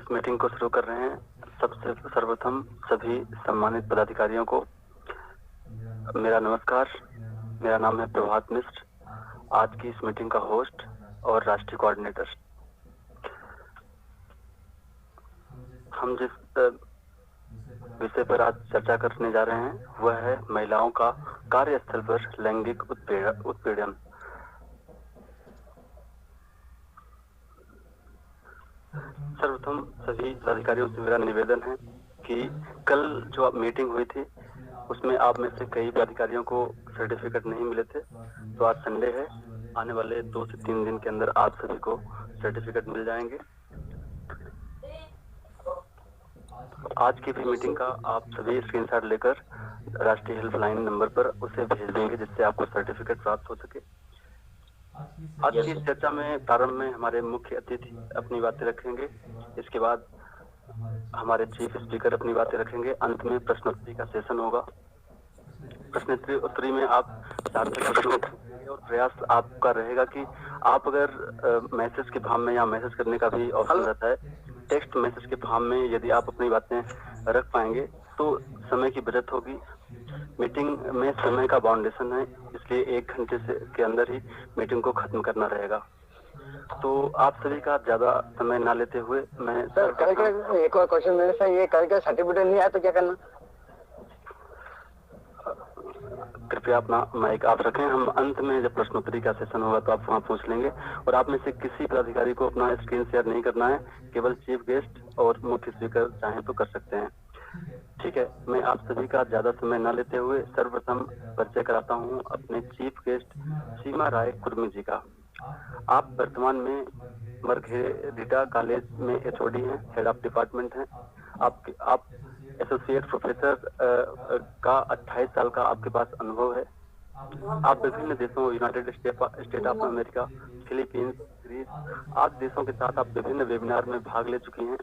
इस मीटिंग को शुरू कर रहे हैं। सबसे सर्वप्रथम सभी सम्मानित पदाधिकारियों को मेरा नमस्कार। मेरा नाम है प्रभात मिश्र, आज की इस मीटिंग का होस्ट और राष्ट्रीय कोऑर्डिनेटर। हम जिस विषय पर आज चर्चा करने जा रहे हैं वह है महिलाओं का कार्यस्थल पर लैंगिक उत्पीड़न। सर्वप्रथम सभी अधिकारियों से मेरा निवेदन है कि कल जो मीटिंग हुई थी उसमें आप में से कई अधिकारियों को सर्टिफिकेट नहीं मिले थे, तो आज संडे है, आने वाले 2 से 3 दिन के अंदर आप सभी को सर्टिफिकेट मिल जाएंगे। आज की भी मीटिंग का आप सभी स्क्रीनशॉट लेकर राष्ट्रीय हेल्पलाइन नंबर पर उसे भेज देंगे जिससे आपको सर्टिफिकेट प्राप्त हो सके। आज की इस चर्चा में प्रारंभ में हमारे मुख्य अतिथि अपनी बातें रखेंगे, इसके बाद हमारे चीफ स्पीकर अपनी बातें रखेंगे, अंत में प्रश्नोत्तरी का सेशन होगा। प्रश्नोत्तरी में आप सार्थक प्रश्नों और प्रयास आपका रहेगा कि आप अगर मैसेज के फॉर्म में या मैसेज करने का भी ऑप्शन रहता है, टेक्स्ट मैसेज के फॉर्म में यदि आप अपनी बातें रख पाएंगे तो समय की बचत होगी। मीटिंग में समय का बाउंडेशन है, इसलिए 1 घंटे से के अंदर ही मीटिंग को खत्म करना रहेगा। तो आप सभी का ज्यादा समय ना लेते हुए मैं सर कल एक और क्वेश्चन मेरे से, ये कल का सर्टिफिकेट नहीं आया तो क्या करना? कृपया अपना माइक आप रखें। हम अंत में जब प्रश्नोत्तरी का सेशन होगा तो आप वहां पूछ लेंगे, और आप में से किसी पदाधिकारी को अपना स्क्रीन शेयर नहीं करना है, केवल चीफ गेस्ट और मुख्य स्पीकर चाहें तो कर सकते हैं। ठीक है, मैं आप सभी का ज्यादा समय न लेते हुए सर्वप्रथम परिचय कराता हूं अपने चीफ गेस्ट सीमा राय कुर्मी जी का। आप वर्तमान में मार्गरेटा कॉलेज में एचओडी हैं, हेड ऑफ डिपार्टमेंट हैं। आप एसोसिएट प्रोफेसर का 28 साल का आपके पास अनुभव है। आप विभिन्न देशों, United State of America, Philippines, Greece आदि देशों के साथ आप विभिन्न वेबिनार में भाग ले चुकी हैं।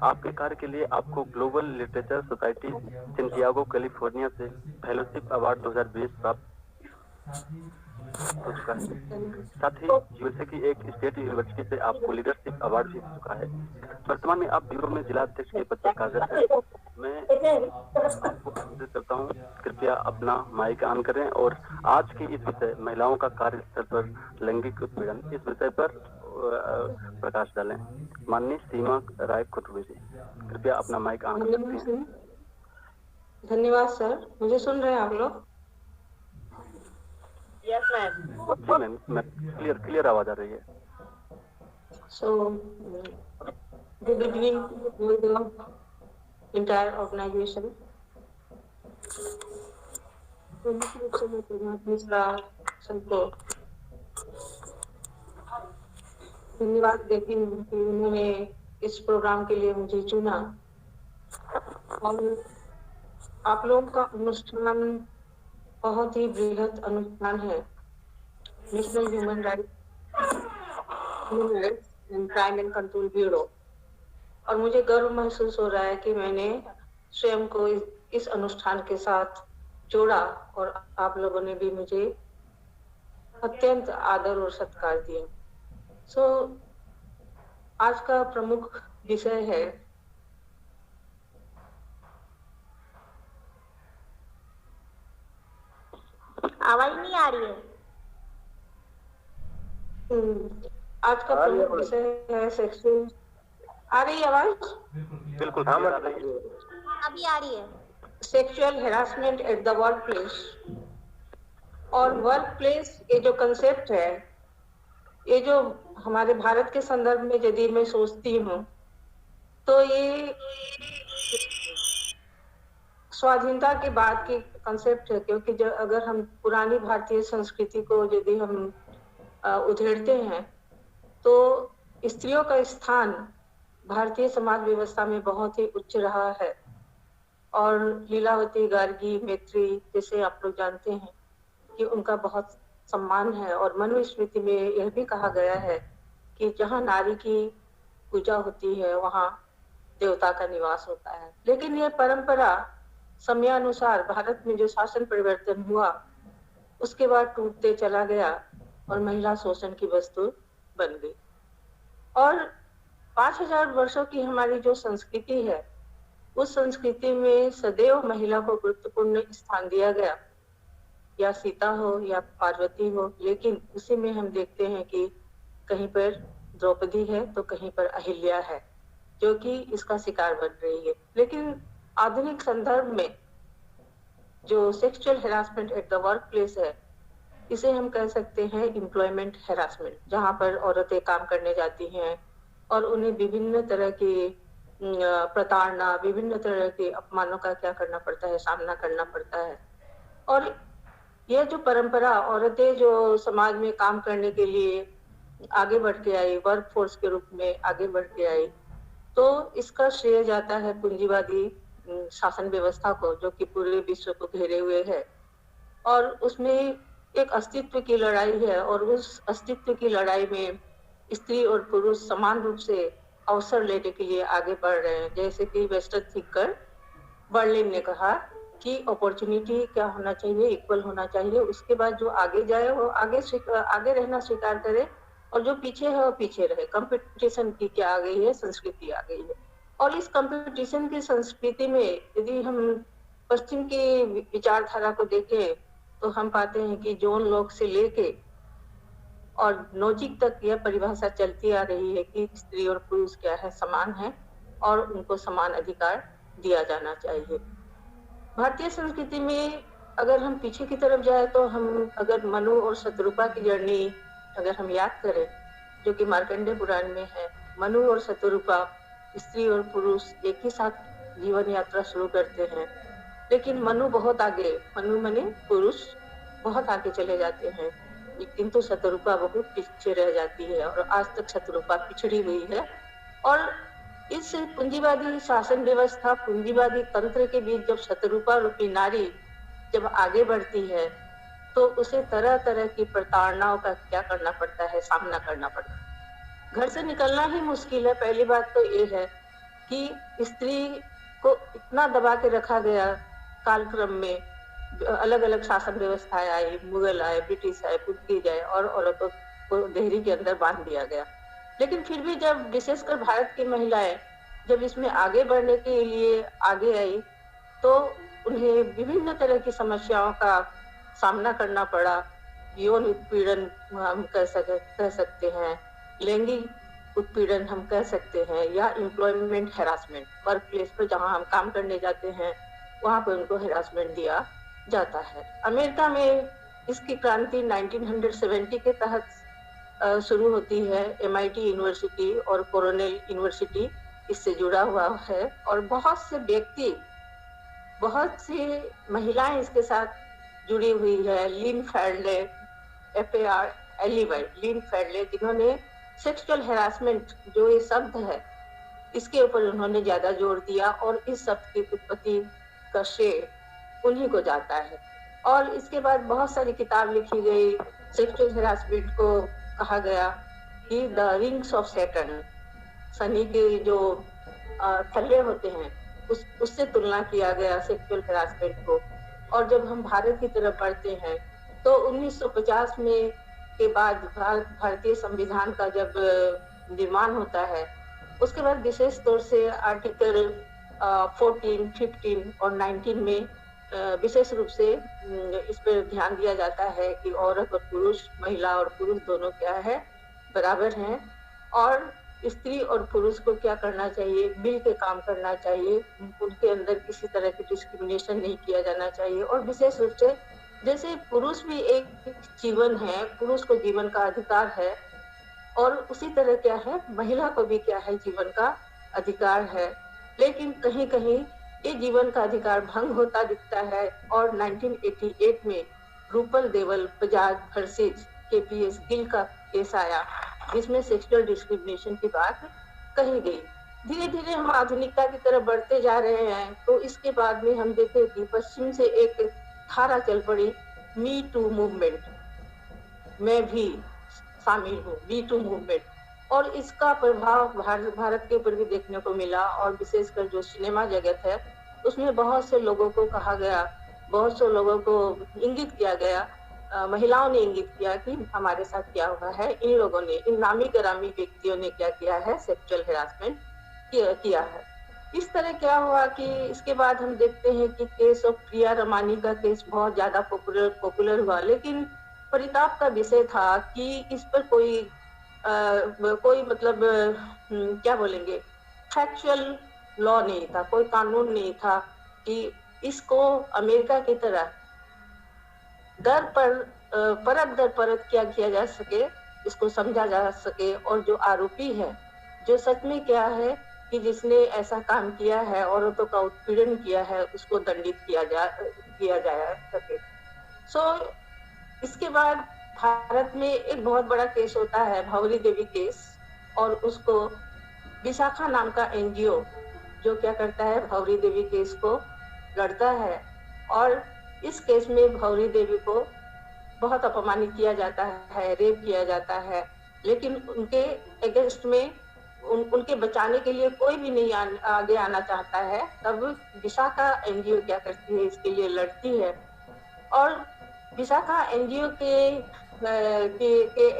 आपके कार्य के लिए आपको global literature society Santiago California से फेलोशिप अवार्ड 2020 प्राप्त हो चुका है। साथ ही यूएसए की एक स्टेट यूनिवर्सिटी से आपको लीडरशिप अवार्ड भी मिल चुका है। वर्तमान में आप ब्यूरो में जिला अध्यक्ष के पद पर कार्यरत हैं। मैं आपको आमंत्रित करता हूँ, कृपया अपना माइक ऑन करें और आज की इस विषय महिलाओं का कार्यस्थल पर लैंगिक उत्पीड़न इस विषय पर प्रकाश डालें। माननीय सीमा राय कुर्मी जी, कृपया अपना माइक ऑन कर सकते हैं। धन्यवाद सर, मुझे सुन रहे हैं आप लोग? Yes ma'am. जी मैम, क्लियर आवाज आ रही है। So, good evening to the entire organization. मुख्य रूप से मैं प्रभात मिश्रा सबको धन्यवाद देती हूँ कि उन्होंने इस प्रोग्राम के लिए मुझे चुना, और आप लोगों का अनुष्ठान बहुत ही बृहद अनुष्ठान है। National human rights and crime and control bureau, और मुझे गर्व महसूस हो रहा है कि मैंने स्वयं को इस अनुष्ठान के साथ जोड़ा और आप लोगों ने भी मुझे अत्यंत आदर और सत्कार दिया। आज का प्रमुख विषय है आवाज नहीं आ रही है। आज का प्रमुख विषय है सेक्सुअल। आ रही है आवाज? बिल्कुल आ रही है। अभी आ रही है। Sexual harassment at the work place. और वर्क प्लेस ये जो कंसेप्ट है, ये जो हमारे भारत के संदर्भ में यदि मैं सोचती हूँ तो ये स्वाधीनता के बाद की कंसेप्ट है, क्योंकि जो अगर हम पुरानी भारतीय संस्कृति को यदि हम उधेड़ते हैं तो स्त्रियों का स्थान भारतीय समाज व्यवस्था में बहुत ही उच्च रहा है। और लीलावती, गार्गी, मैत्री जैसे आप लोग जानते हैं कि उनका बहुत सम्मान है, और मनुस्मृति में यह भी कहा गया है कि जहाँ नारी की पूजा होती है वहाँ देवता का निवास होता है। लेकिन यह परंपरा समयानुसार भारत में जो शासन परिवर्तन हुआ उसके बाद टूटते चला गया और महिला शोषण की वस्तु बन गई। और 5000 वर्षों की हमारी जो संस्कृति है, उस संस्कृति में सदैव महिला को गुरुत्वपूर्ण स्थान दिया गया, या सीता हो या पार्वती हो, लेकिन उसी में हम देखते हैं कि कहीं पर द्रौपदी है तो कहीं पर अहिल्या है, जो कि इसका शिकार बन रही है। लेकिन आधुनिक संदर्भ में जो sexual harassment at the work place है, इसे हम कह सकते हैं एम्प्लॉयमेंट हैरासमेंट, जहां पर औरतें काम करने जाती हैं और उन्हें विभिन्न तरह की प्रताड़ना, विभिन्न तरह के अपमानों का क्या करना पड़ता है, सामना करना पड़ता है। और यह जो परंपरा, औरतें जो समाज में काम करने के लिए आगे बढ़ के आई, वर्क फोर्स के रूप में आगे बढ़ के आई, तो इसका श्रेय जाता है पूंजीवादी शासन व्यवस्था को, जो कि पूरे विश्व को घेरे हुए है। और उसमें एक अस्तित्व की लड़ाई है, और उस अस्तित्व की लड़ाई में स्त्री और पुरुष समान रूप से अवसर लेने के लिए आगे बढ़ रहे हैं। जैसे कि वेस्टर्न थिंकर बर्लिन ने कहा कि अपॉर्चुनिटी क्या होना चाहिए, इक्वल होना चाहिए। उसके बाद जो आगे जाए वो आगे रहना स्वीकार करे, और जो पीछे है वो पीछे रहे। कंपटीशन की क्या आ गई है, संस्कृति आ गई है। और इस कंपटीशन की संस्कृति में यदि हम पश्चिम की विचारधारा को देखें तो हम पाते हैं कि जॉन लॉक से लेके और नोजिक तक यह परिभाषा चलती आ रही है कि स्त्री और पुरुष क्या है, समान है और उनको समान अधिकार दिया जाना चाहिए। भारतीय संस्कृति में अगर हम पीछे की तरफ जाए तो हम अगर मनु और शतरूपा की जर्नी अगर हम याद करें, जो कि मार्कंडेय पुराण में है, मनु और शतरूपा स्त्री और पुरुष एक ही साथ जीवन यात्रा शुरू करते हैं, लेकिन मनु बहुत आगे, मनु माने पुरुष बहुत आगे चले जाते हैं, किंतु शतरूपा बहुत पीछे रह जाती है और आज तक शतरूपा पिछड़ी हुई है। और इस पूंजीवादी शासन व्यवस्था, पूंजीवादी तंत्र के बीच जब शतरूपा रूपी नारी जब आगे बढ़ती है तो उसे तरह तरह की प्रताड़नाओं का क्या करना पड़ता है, सामना करना पड़ता है। घर से निकलना ही मुश्किल है। पहली बात तो ये है कि स्त्री को इतना दबा के रखा गया कालक्रम में, अलग अलग शासन व्यवस्थाएं आई, मुगल आए, ब्रिटिश आए, पुर्तगीज आए, और औरतों को देहरी के अंदर बांध दिया गया। लेकिन फिर भी जब विशेषकर भारत की महिलाएं जब इसमें आगे बढ़ने के लिए आगे आई तो उन्हें विभिन्न तरह की समस्याओं का सामना करना पड़ा। यौन उत्पीड़न हम कह सकते हैं, लैंगिक उत्पीड़न हम कह सकते हैं, या एम्प्लॉयमेंट हैरासमेंट, वर्क प्लेस पर जहां हम काम करने जाते हैं वहां पर उनको हैरासमेंट दिया जाता है। अमेरिका में इसकी क्रांति 1970 के तहत शुरू होती है। MIT यूनिवर्सिटी और कोरोनेल यूनिवर्सिटी इससे जुड़ा हुआ है, और बहुत से व्यक्ति, बहुत सी महिलाएं इसके साथ जुड़ी हुई है। लिन फैडले, FARLEY, लिन फैडले, जिन्होंने सेक्सुअल हैरासमेंट जो ये शब्द है इसके ऊपर उन्होंने ज्यादा जोर दिया, और इस शब्द की उत्पत्ति का श्रेय उन्हीं को जाता है। और इसके बाद बहुत सारी किताब लिखी गई। सेक्सुअल हैरासमेंट को कहा गया कि the rings of Saturn, Shani के जो थल्ले होते हैं उससे तुलना किया गया सेक्सुअल हैरासमेंट को। और जब हम भारत की तरफ बढ़ते हैं तो 1950 में के बाद भारतीय संविधान का जब निर्माण होता है, उसके बाद विशेष तौर से आर्टिकल 14, 15 और 19 में विशेष रूप से इस पर ध्यान दिया जाता है कि औरत और पुरुष, महिला और पुरुष दोनों क्या है, बराबर हैं, और स्त्री और पुरुष को क्या करना चाहिए, मिल के काम करना चाहिए, उनके अंदर किसी तरह की डिस्क्रिमिनेशन नहीं किया जाना चाहिए। और विशेष रूप से जैसे पुरुष भी एक जीवन है, पुरुष को जीवन का अधिकार है, और उसी तरह क्या है, महिला को भी क्या है, जीवन का अधिकार है। लेकिन कहीं कहीं ये जीवन का अधिकार भंग होता दिखता है। और 1988 में रूपल देवल बजाज वर्सेस KPS गिल का केस आया, जिसमें सेक्सुअल डिस्क्रिमिनेशन की बात कही गई। धीरे धीरे हम आधुनिकता की तरफ बढ़ते जा रहे हैं, तो इसके बाद में हम देखें कि पश्चिम से एक धारा चल पड़ी, मी टू मूवमेंट, मैं भी शामिल हूँ, मी टू मूवमेंट, और इसका प्रभाव भारत के ऊपर भी देखने को मिला। और विशेषकर जो सिनेमा जगत है उसमें बहुत से लोगों को कहा गया, बहुत से लोगों को इंगित किया गया महिलाओं ने इंगित किया कि हमारे साथ क्या हुआ है, इन लोगों ने, इन नामी गिरामी व्यक्तियों ने क्या किया है, सेक्सुअल हेरासमेंट किया है। इस तरह क्या हुआ कि इसके बाद हम देखते हैं कि केस ऑफ प्रिया रमानी का केस बहुत ज्यादा पॉपुलर हुआ, लेकिन परिताप का विषय था कि इस पर कोई मतलब क्या बोलेंगे, फैक्चुअल लॉ नहीं था, कोई कानून नहीं था कि इसको अमेरिका की तरह दर पर परत दर परत क्या किया जा सके, इसको समझा जा सके, और जो आरोपी है, जो सच में क्या है कि जिसने ऐसा काम किया है, औरतों का उत्पीड़न किया है, उसको दंडित किया जा सके। इसके बाद भारत में एक बहुत बड़ा केस होता है, भंवरी देवी केस, और उसको विशाखा नाम का एनजीओ जो क्या करता है, भंवरी देवी केस को लड़ता है, और इस केस में भंवरी देवी को बहुत अपमानित किया जाता है, रेप किया जाता है, लेकिन उनके अगेंस्ट में उनके बचाने के लिए कोई भी नहीं आगे आना चाहता है। तब विशाखा एनजीओ क्या करती है, इसके लिए लड़ती है, और विशाखा एनजीओ के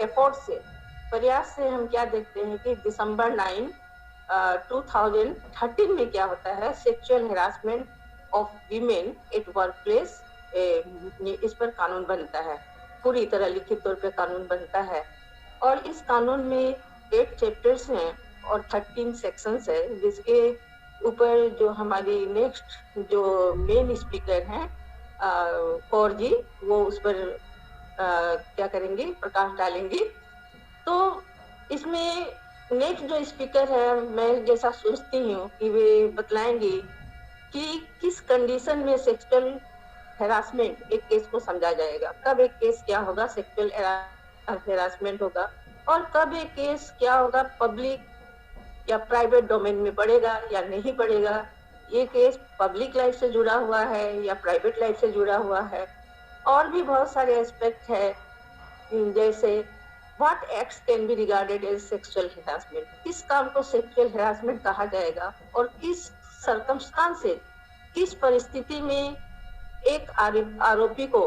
एफर्ट से, प्रयास से हम क्या देखते हैं कि दिसंबर 9, 2013 में क्या होता है, sexual harassment of women eight work place, इस पर कानून बनता है, पूरी तरह लिखित तौर पे कानून बनता है, और इस कानून में 8 चैप्टर्स हैं और 13 सेक्शंस है, जिसके ऊपर जो हमारी नेक्स्ट जो मेन स्पीकर हैं कौर जी, वो उस पर क्या करेंगे, प्रकाश डालेंगे। तो इसमें नेक्स्ट जो स्पीकर है, मैं जैसा सोचती हूँ कि वे बतलाएंगे कि किस कंडीशन में सेक्सुअल हेरासमेंट एक केस को समझा जाएगा, कब एक केस क्या होगा, सेक्सुअल हेरासमेंट होगा, और कब एक केस क्या होगा, पब्लिक या प्राइवेट डोमेन में पड़ेगा या नहीं पड़ेगा, ये केस पब्लिक लाइफ से जुड़ा हुआ है या प्राइवेट लाइफ से जुड़ा हुआ है। और भी बहुत सारे एस्पेक्ट है, जैसे what acts can be regarded as sexual harassment, किस काम को सेक्सुअल हेरासमेंट कहा जाएगा, और किस सर्कमस्टांस से, किस परिस्थिति में एक आरोपी को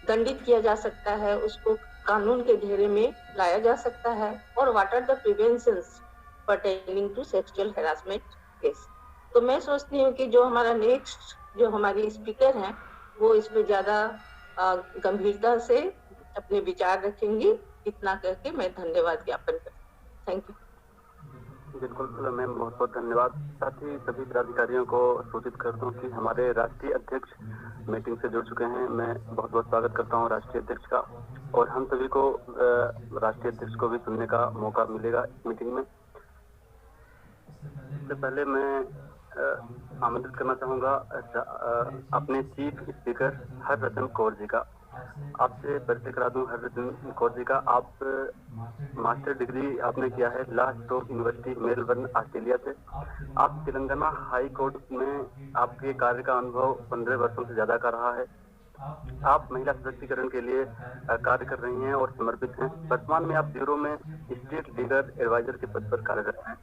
दंडित किया जा सकता है, उसको कानून के घेरे में लाया जा सकता है, और what are the preventions pertaining to sexual harassment case. तो मैं सोचती हूँ कि जो हमारा नेक्स्ट जो हमारी स्पीकर हैं, वो इस पे ज्यादा गंभीरता से अपने विचार रखेंगी। इतना करके मैं धन्यवाद ज्ञापन करती हूँ। Thank you. बिल्कुल मैम, बहुत बहुत धन्यवाद। साथ ही सभी पदाधिकारियों को सूचित कर दूं कि हमारे राष्ट्रीय अध्यक्ष मीटिंग से जुड़ चुके हैं। मैं बहुत बहुत स्वागत करता हूं राष्ट्रीय अध्यक्ष का, और हम सभी को राष्ट्रीय अध्यक्ष को भी सुनने का मौका मिलेगा इस मीटिंग में। इससे पहले मैं आमंत्रित करना चाहूंगा अपने चीफ स्पीकर हररत्न कौर जी का। आपसे परिचय करा दूं हररत्न कौर जी का। आप मास्टर डिग्री आपने किया है ला स्टोक यूनिवर्सिटी मेलबर्न ऑस्ट्रेलिया से। आप तेलंगाना हाई कोर्ट में आपके कार्य का अनुभव 15 वर्षों से ज्यादा का रहा है। आप महिला सशक्तिकरण के लिए कार्य कर रही हैं और समर्पित हैं। वर्तमान में आप ब्यूरो में स्टेट लीगल एडवाइजर के पद पर कार्यरत हैं।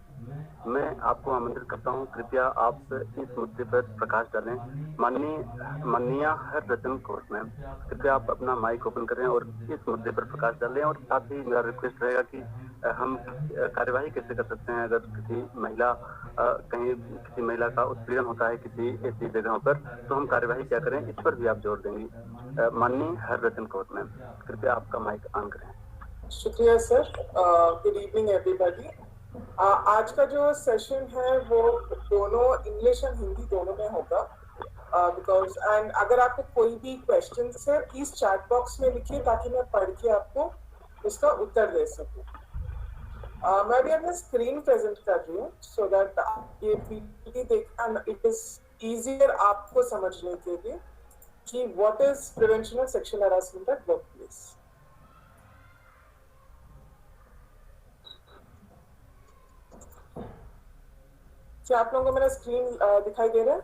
मैं आपको आमंत्रित करता हूं, कृपया आप इस मुद्दे पर प्रकाश डालें। माननीय हररत्न कौर मैम, कृपया आप अपना माइक ओपन करें और इस मुद्दे पर प्रकाश डालें। और साथ ही मेरा रिक्वेस्ट रहेगा कि हम कार्यवाही कैसे कर सकते हैं अगर किसी महिला कहीं किसी महिला का उत्पीड़न होता है किसी ऐसी जगहों पर, तो हम कार्यवाही क्या करें, इस पर भी आप जोर देंगी। माननीय हररत्न कौर मैम, कृपया आपका माइक ऑन करें। शुक्रिया सर। Good evening everybody. आज का जो सेशन है वो दोनों इंग्लिश और हिंदी दोनों में होगा, बिकॉज एंड अगर आपको कोई भी क्वेश्चन है प्लीज चैट बॉक्स में लिखिए ताकि मैं पढ़ के आपको उसका उत्तर दे सकूं। मैं भी अपना स्क्रीन प्रेजेंट कर रही हूँ सो दैट ये पीपीटी देख इट इज इजियर आपको समझने के लिए कि what is prevention of sexual harassment at work place. क्या आप लोगों को मेरा स्क्रीन दिखाई दे रहा है?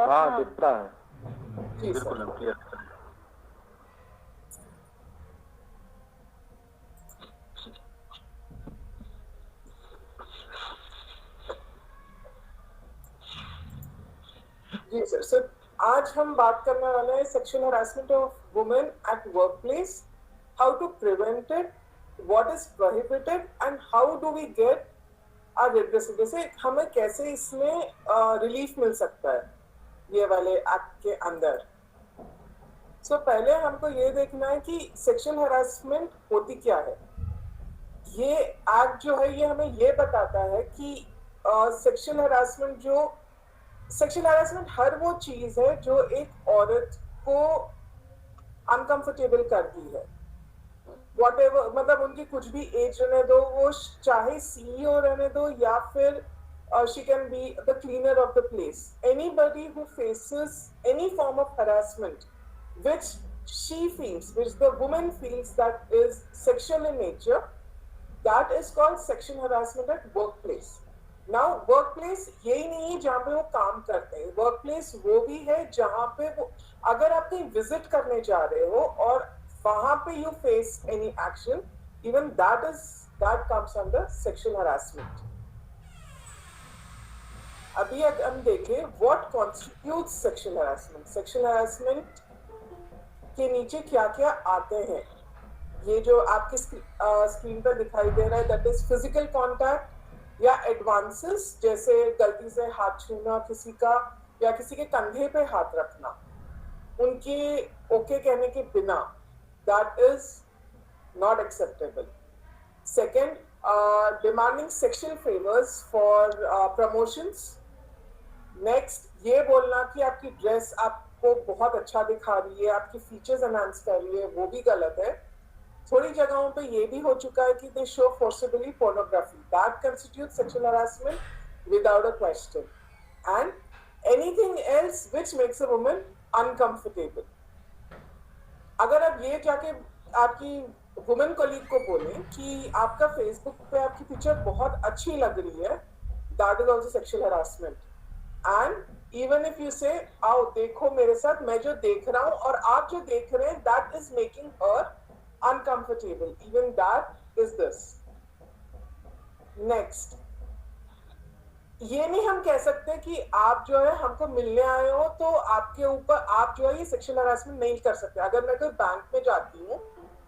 हाँ, दिखता है। जी सर। जी सर। आज हम बात करने वाले हैं sexual harassment of women at work place, how to prevent it, what is prohibited and how do we get our redressal, जैसे हमें कैसे इसमें रिलीफ मिल सकता है ये वाले एक्ट के अंदर। सो पहले हमको ये देखना है कि सेक्सुअल हरासमेंट होती क्या है। ये एक्ट जो है ये हमें ये बताता है कि सेक्सुअल हरासमेंट हर वो चीज है जो एक औरत को अनकंफर्टेबल करती है, व्हाटएवर, मतलब उनकी कुछ भी एज रहने दो, वो चाहे सीईओ रहने दो या फिर she can be the cleaner of the place. Anybody who faces any form of harassment which the woman feels that is sexual in nature, that is called sexual harassment at workplace. Now workplace यही नहीं है जहाँ पे वो काम करते हैं, workplace वो भी है जहाँ पे वो, अगर आप कहीं विजिट करने जा रहे हो और वहाँ पे you face any action, even that comes under sexual harassment. अभी अगर हम देखें what constitutes sexual harassment, sexual harassment के नीचे क्या क्या आते हैं, ये जो आपके स्क्रीन पर दिखाई दे रहा है, दैट इज फिजिकल कांटेक्ट या एडवांसेस, जैसे गलती से हाथ छूना किसी का या किसी के कंधे पे हाथ रखना उनके ओके कहने के बिना, that is not acceptable. Second, demanding sexual favors for promotions. Next, ये बोलना कि आपकी ड्रेस आपको बहुत अच्छा दिखा रही है, आपकी फीचर्स एनहांस कर रही है, वो भी गलत है। थोड़ी जगहों पे ये भी हो चुका है कि दे show forcibly pornography, that constitute sexual harassment without a question, and anything else which makes a woman uncomfortable. अगर आप ये जाके आपकी वुमेन कलीग को बोलें कि आपका फेसबुक पे आपकी पिक्चर बहुत अच्छी लग रही है, that is also sexual harassment. And even if you से आओ देखो मेरे साथ, मैं जो देख रहा हूँ और आप जो देख रहे हैं, that is making her uncomfortable, even that is this. Next, ये नहीं हम कह सकते कि आप जो है हमको मिलने आए हो तो आपके ऊपर आप जो है ये सेक्सुअल हरासमेंट नहीं कर सकते। अगर मैं कोई बैंक में जाती हूँ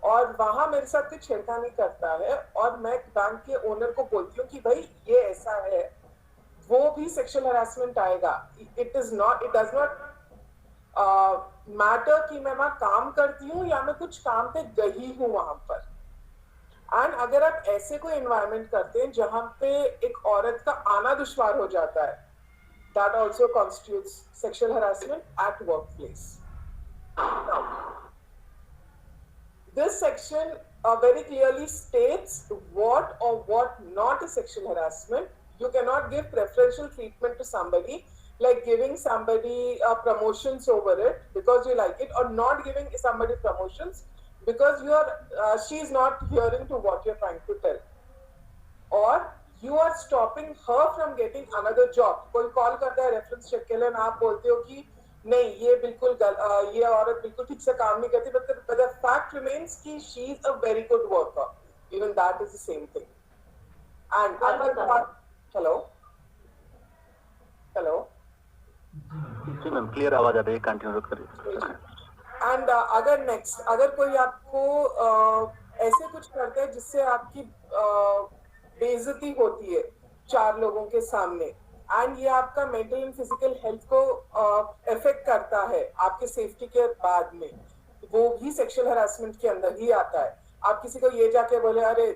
और वहां मेरे साथ कोई छेड़खानी करता है और मैं बैंक के ओनर को बोलती हूँ कि भाई ये ऐसा है, वो भी सेक्सुअल हरासमेंट आएगा। इट डज नॉट मैटर कि मैं वहां काम करती हूँ या मैं कुछ काम पे गई हूँ वहां पर। एंड अगर आप ऐसे कोई एनवायरनमेंट करते हैं जहां पे एक औरत का आना दुश्वार हो जाता है, that also constitutes sexual harassment eight work place. This section very clearly states what or what not is sexual harassment. You cannot give preferential treatment to somebody, like giving somebody promotions over it because you like it, or not giving somebody promotions because she is not hearing to what you're trying to tell, or you are stopping her from getting another job. कोई call करता है reference check के लिए, आप बोलते हो कि नहीं ये बिल्कुल ये औरत बिल्कुल ठीक से काम नहीं करती, but the fact remains कि she is a very good worker, even that is the same thing. And hello जी मैम, क्लियर आवाज आ रही है, कंटिन्यू करिए। एंड अगर कोई आपको ऐसे कुछ करता है जिससे आपकी बेइज्जती होती है 4 लोगों के सामने, एंड ये आपका मेंटल एंड फिजिकल हेल्थ को इफेक्ट करता है आपके सेफ्टी के बाद में, वो भी सेक्सुअल हरासमेंट के अंदर ही आता है। आप किसी को ये जाके बोले अरे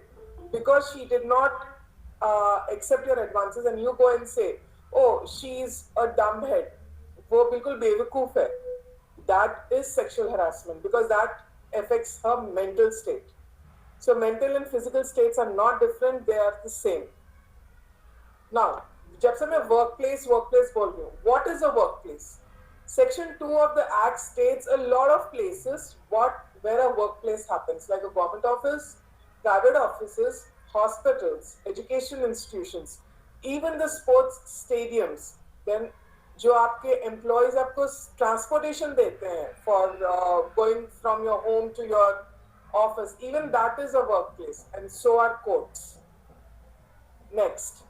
because she did not accept your advances and you go and say oh she is a dumb head, वो बिल्कुल बेवकूफ है, that is sexual harassment because that affects her mental state. So mental and physical states are not different, they are the same. Now, जब से मैं workplace बोल रही हूँ, what is a workplace? Section 2 of the Act states a lot of places where a workplace happens, like a government office, private offices, hospitals, education institutions, even the sports stadiums. Then जो आपके employees आपको transportation देते हैं for going from your home to your office, even that is a workplace, and so are courts. Next,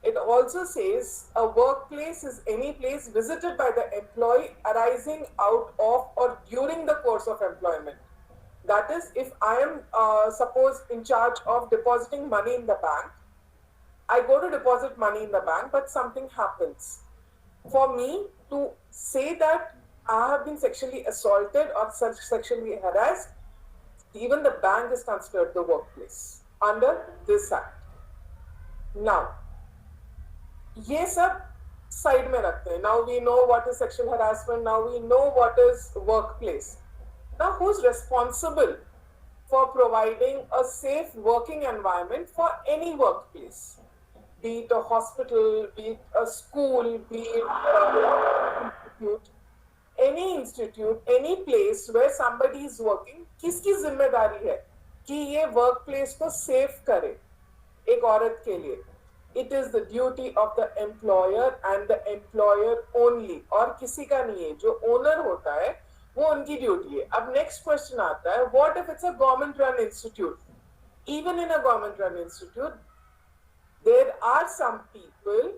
It also says a workplace is any place visited by the employee arising out of or during the course of employment. That is, if I am suppose in charge of depositing money in the bank, I go to deposit money in the bank, but something happens. For me to say that I have been sexually assaulted or sexually harassed, even the bank is considered the workplace under this act. Now, ये सब side में रखते हैं. Now we know what is sexual harassment. Now we know what is workplace. Now, who's responsible for providing a safe working environment for any workplace? Be it a hospital, be it a school, be it an institute, any place where somebody is working, किसकी जिम्मेदारी है कि ये workplace को safe करे एक औरत के लिए? It is the duty of the employer and the employer only. और किसी का नहीं है. जो owner होता है वो उनकी ड्यूटी है. अब नेक्स्ट क्वेश्चन आता है, what if it's a government run institute? Even in a government run institute there are some people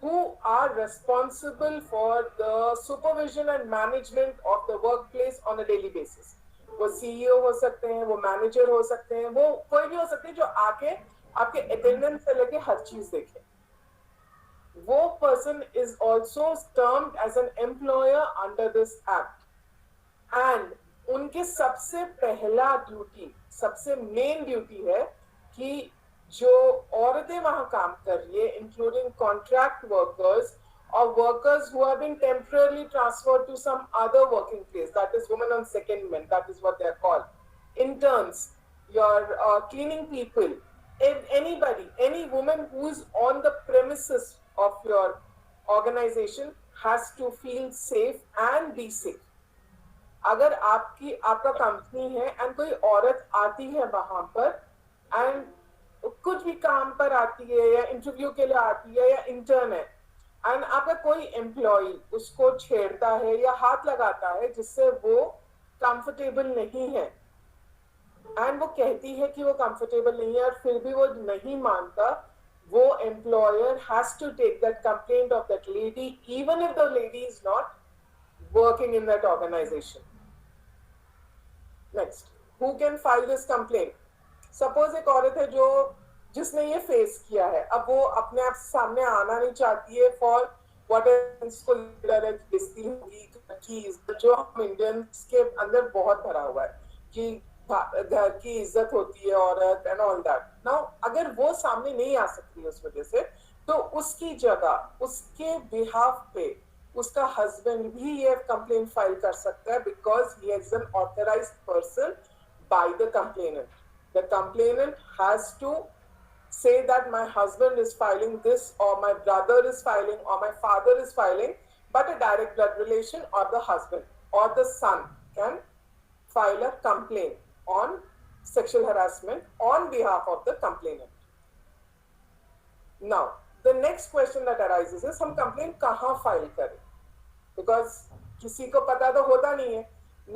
who are responsible for the supervision and management of the workplace on a daily basis. वो CEO हो सकते हैं, वो manager हो सकते हैं, वो कोई भी हो सकते हैं जो आके आपके अटेंडेंस से लेके हर चीज देखे. वो person is also termed as an employer under this act. And उनके सबसे पहला ड्यूटी, सबसे मेन ड्यूटी है कि जो औरतें वहां काम कर रही है, including contract workers or workers who have been temporarily transferred to some other working place, that is women on secondment, that is what they are called, interns, your cleaning people, anybody, any woman who is on the premises of your organization has to feel safe and be safe. अगर आपका company है and कोई औरत आती है वहां पर and कुछ भी काम पर आती है या इंटरव्यू के लिए आती है या इंटर्न है एंड आपका कोई एम्प्लॉय उसको छेड़ता है या हाथ लगाता है जिससे वो कंफर्टेबल नहीं है एंड वो कहती है कि वो कंफर्टेबल नहीं है और फिर भी वो नहीं मानता, वो employer has to take that complaint of that lady even if the lady is not working in that organization. Next, who can file this complaint? Suppose एक औरत है जिसने ये फेस किया है, अब वो अपने आप सामने आना नहीं चाहती है for whatever इसको डर है, बेइज्जती होगी, की इज्जत जो हम इंडियंस के अंदर बहुत भरा हुआ है कि घर की इज्जत होती है औरत एंड ऑल दैट. नाउ अगर वो सामने नहीं आ सकती है उस वजह से, तो उसकी जगह उसके बिहाफ पे उसका हस्बैंड भी ये कंप्लेंट फाइल कर सकता है because he is an authorized person by the complainant. The complainant has to say that my husband is filing this or my brother is filing or my father is filing, but a direct blood relation or the husband or the son can file a complaint on sexual harassment on behalf of the complainant. Now the next question that arises is हम complaint कहाँ file करें, because किसी को पता तो होता नहीं है.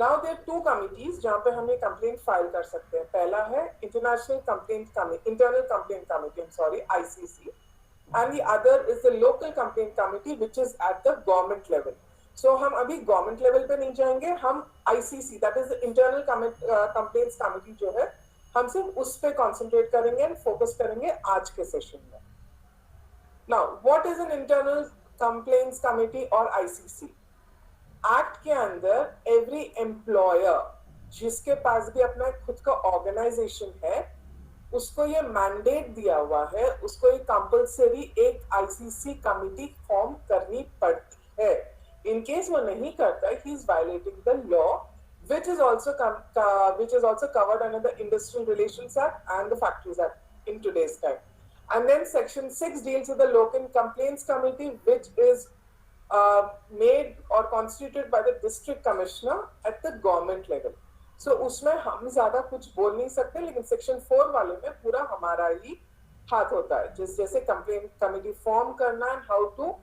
Now there are two committees जहाँ पे हम ये complaint file कर सकते हैं. पहला है International Complaint Committee, Internal Complaint Committee, ICC, and the other is the Local Complaint Committee, which is at the government level. So हम अभी government level पे नहीं जाएंगे, हम ICC, that is the Internal Complaints Committee जो है, हम सिर्फ उस पे concentrate करेंगे and focus करेंगे आज के session में. Now, what is an Internal Complaints Committee or ICC? Act के अंदर एवरी एम्प्लॉयर जिसके पास भी अपना खुद का ऑर्गेनाइजेशन है, उसको ये मैंडेट दिया हुआ है, उसको ये कंपल्सरी एक आईसीसी कमिटी फॉर्म करनी पड़ती है. इन केस वो नहीं करता, he is violating the law which is also covered under the Industrial Relations Act and the Factories Act in today's time. And then section 6 deals with the Local Complaints Committee, which is made or constituted by the district commissioner at the government level. So उसमें हम ज्यादा कुछ बोल नहीं सकते, लेकिन section 4 वाले में पूरा हमारा ही हाथ होता है, जैसे complaint committee form करना and how to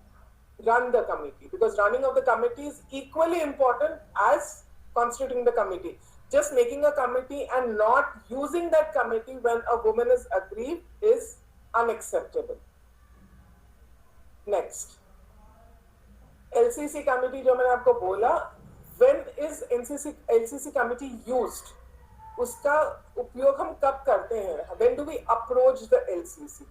run the committee, because running of the committee is equally important as constituting the committee. Just making a committee and not using that committee when a woman is aggrieved is unacceptable. Next, LCC committee जो मैंने आपको बोला, when is LCC committee used? उसका उपयोग हम कब करते हैं? When do we approach the LCC?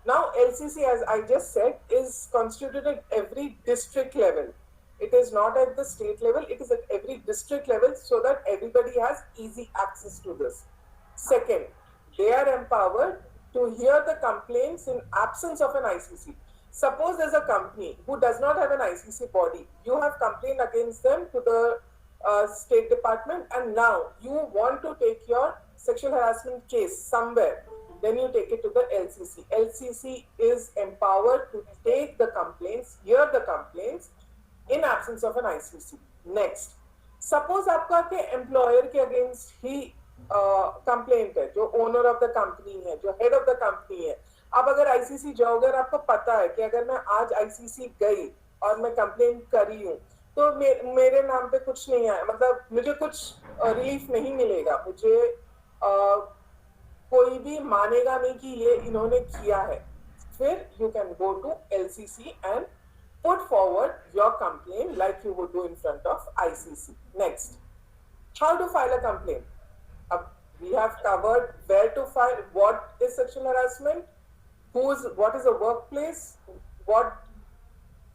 Now LCC, as I just said, is constituted at every district level. It is not at the state level, it is at every district level, so that everybody has easy access to this. Second, they are empowered to hear the complaints in absence of an ICC. Suppose there's a company who does not have an ICC body, you have complained against them to the State Department, and now you want to take your sexual harassment case somewhere, then you take it to the LCC. LCC is empowered to take the complaints, hear the complaints in absence of an ICC. Next, suppose आपका के employer के against ही complaint है, जो owner of the company है, जो head of the company है. अब अगर आईसीसी जाओगे और आपको पता है कि अगर मैं आज आईसीसी गई और मैं कंप्लेंट करी हूँ तो मेरे नाम पे कुछ नहीं आया, मतलब मुझे कुछ रिलीफ नहीं मिलेगा, मुझे कोई भी मानेगा नहीं कि ये इन्होंने किया है, फिर you can go to LCC and put forward your complaint like you would do in front of ICC. Next, how to file a complaint? We have covered where to file, what is sexual harassment, what is a workplace, what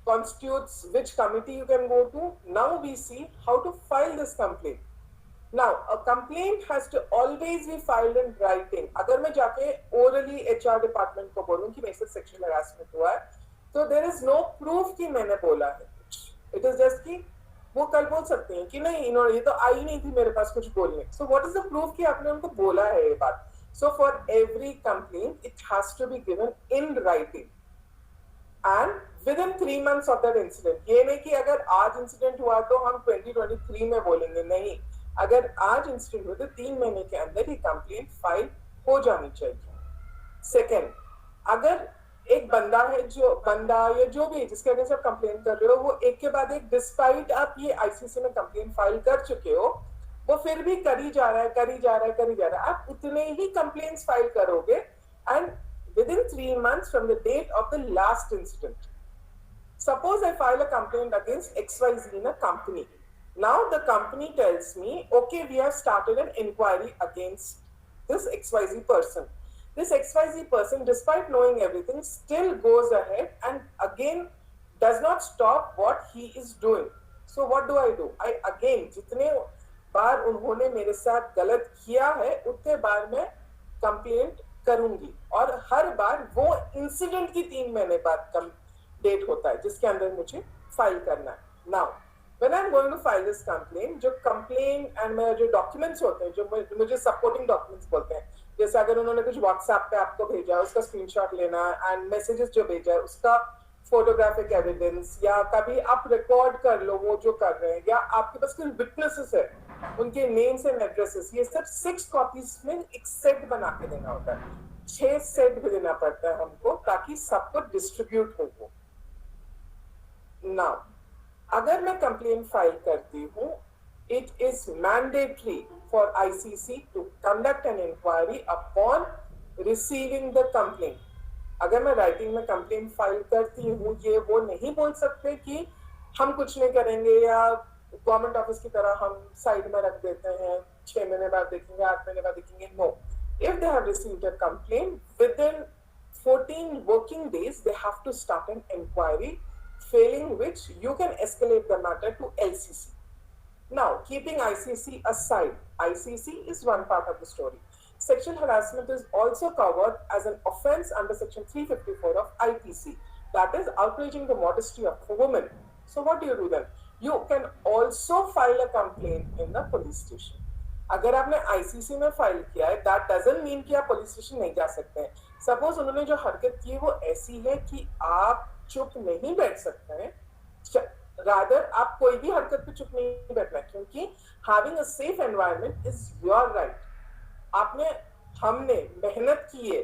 constitutes which committee you can go to. Now we see how to file this complaint. Now a complaint has to always be filed in writing. अगर मैं जाके orally HR department को बोलूँ कि मेरे से sexual harassment हुआ है, तो there is no proof कि मैंने बोला है. It is just कि वो कल बोल सकते हैं कि नहीं, इन्होंने, ये तो आई नहीं थी मेरे पास कुछ बोलने. So what is the proof कि आपने उनको बोला है ये बात? So for every complaint, it has to be given in writing and within 3 months of that incident. ये नहीं कि अगर आज इंसिडेंट हुआ तो हम 2023 में बोलेंगे, नहीं, अगर आज इंसिडेंट हुआ तो 3 महीने के अंदर ही कंप्लेंट फाइल हो जानी चाहिए. सेकेंड, अगर एक बंदा है, या जो भी जिसके अगेंस्ट आप कंप्लेंट कर रहे हो, वो एक के बाद एक, डिस्पाइट आप ये आईसीसी में कंप्लेंट फाइल कर चुके हो, वो फिर भी करी जा रहा है, आप उतने ही कंप्लेंट्स फाइल करोगे and within 3 months from the date of the last incident. Suppose I file a complaint against XYZ in a company. Now the company tells me, okay, we have started an inquiry against this XYZ person. This XYZ person, despite knowing everything, still goes ahead and again does not stop what he is doing. So what do? I again, जितने बार उन्होंने मेरे साथ गलत किया है, उतने बार मैं complaint करूंगी, और हर बार वो इंसिडेंट की 3 महीने बाद डेट होता है जिसके अंदर मुझे फाइल करना है. Now when I am going to file this complaint, जो कंप्लेंट एंड मेरे जो डॉक्यूमेंट्स होते हैं, जो मुझे सपोर्टिंग डॉक्यूमेंट्स बोलते हैं, जैसे अगर उन्होंने कुछ व्हाट्सएप पे आपको भेजा है, उसका स्क्रीनशॉट लेना एंड मैसेजेस जो भेजा है उसका फोटोग्राफिक एविडेंस, या कभी आप रिकॉर्ड कर लो वो जो कर रहे हैं, या आपके पास कोई विटनेसेस है, उनके नेम्स एंड एड्रेसेस, ये सब 6 कॉपीज में एक सेट बना के देना होता है. 6 सेट भी देना पड़ता है हमको ताकि सबको डिस्ट्रीब्यूट हो. नाउ अगर मैं कंप्लेंट फाइल करती हूँ, it is mandatory for ICC to conduct an inquiry upon receiving the complaint. अगर मैं राइटिंग में कंप्लेंट फाइल करती हूँ, ये वो नहीं बोल सकते कि हम कुछ नहीं करेंगे या गवर्नमेंट ऑफिस की तरह हम साइड में रख देते हैं, 6 महीने बाद देखेंगे, 8 महीने बाद देखेंगे. No, if they have received a complaint, within 14 working days they have to start an inquiry, failing which you can escalate the matter to LCC. Now, keeping ICC aside, ICC is one part of the story. Sexual harassment is also covered as an offense under section 354 of IPC, that is outraging the modesty of a woman. So what do you do then? You can also file a complaint in the police station. अगर आपने ICC में file किया है, that doesn't mean कि आप police station नहीं जा सकते हैं. सपोज उन्होंने जो हरकत की है वो ऐसी है कि आप चुप नहीं बैठ सकते हैं, रादर आप कोई भी हरकत पे चुप नहीं बैठना, क्योंकि having a safe environment is your right. हमने मेहनत की है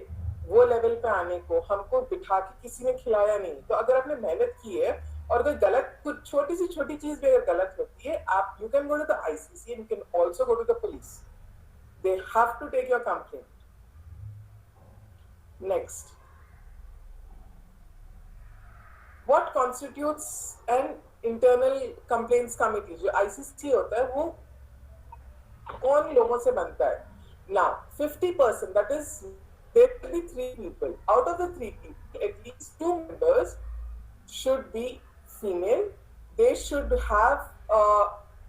वो लेवल पे आने को, हमको बिठा के किसी ने खिलाया नहीं. तो अगर आपने मेहनत की है और कोई गलत, कुछ छोटी चीज भी अगर गलत होती है, आप you can go to the ICC and you can also go to the police. They have to take your complaint. Next, what constitutes an internal complaints committee? जो ICC होता है वो कौन लोगों से बनता है? Now 50%, that is there will be 3 people. Out of the 3 people, at least 2 members should be female. They should have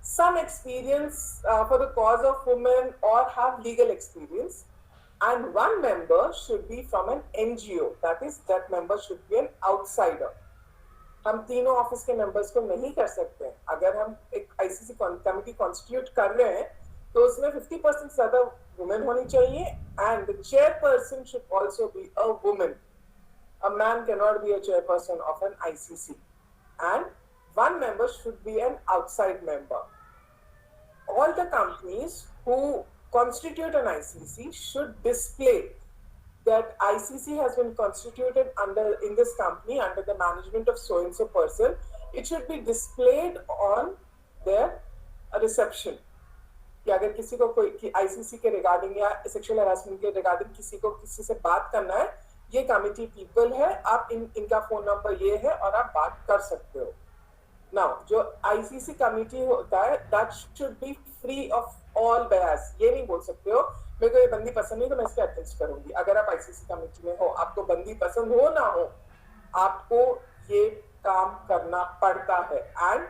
some experience for the cause of women or have legal experience, and 1 member should be from an NGO. That is, that member should be an outsider. हम तीनों office के members को नहीं कर सकते हैं. अगर हम एक आईसीसी कमिटी कॉन्स्टिट्यूट कर रहे हैं तो उसमें 50% से ज्यादा वुमेन होनी चाहिए, and the chairperson should also be a woman. A man cannot be a chairperson of an ICC, and 1 member should be an outside member. All the companies who constitute an ICC should display that ICC has been constituted in this company under the management of so and so person. It should be displayed on their reception. कि अगर किसी को कोई ICC के regarding या sexual harassment के regarding किसी को किसी से बात करना है, ये कमिटी पीपल है, आप इनका फोन नंबर ये है और आप बात कर सकते हो. नाउ जो आईसीसी कमिटी होता है that should be free of all bias. ये नहीं बोल सकते हो मेरे को ये बंदी पसंद नहीं तो मैं इसके अगेंस्ट करूंगी. अगर आप आईसीसी कमिटी में हो, आपको बंदी पसंद हो ना हो, आपको ये काम करना पड़ता है. And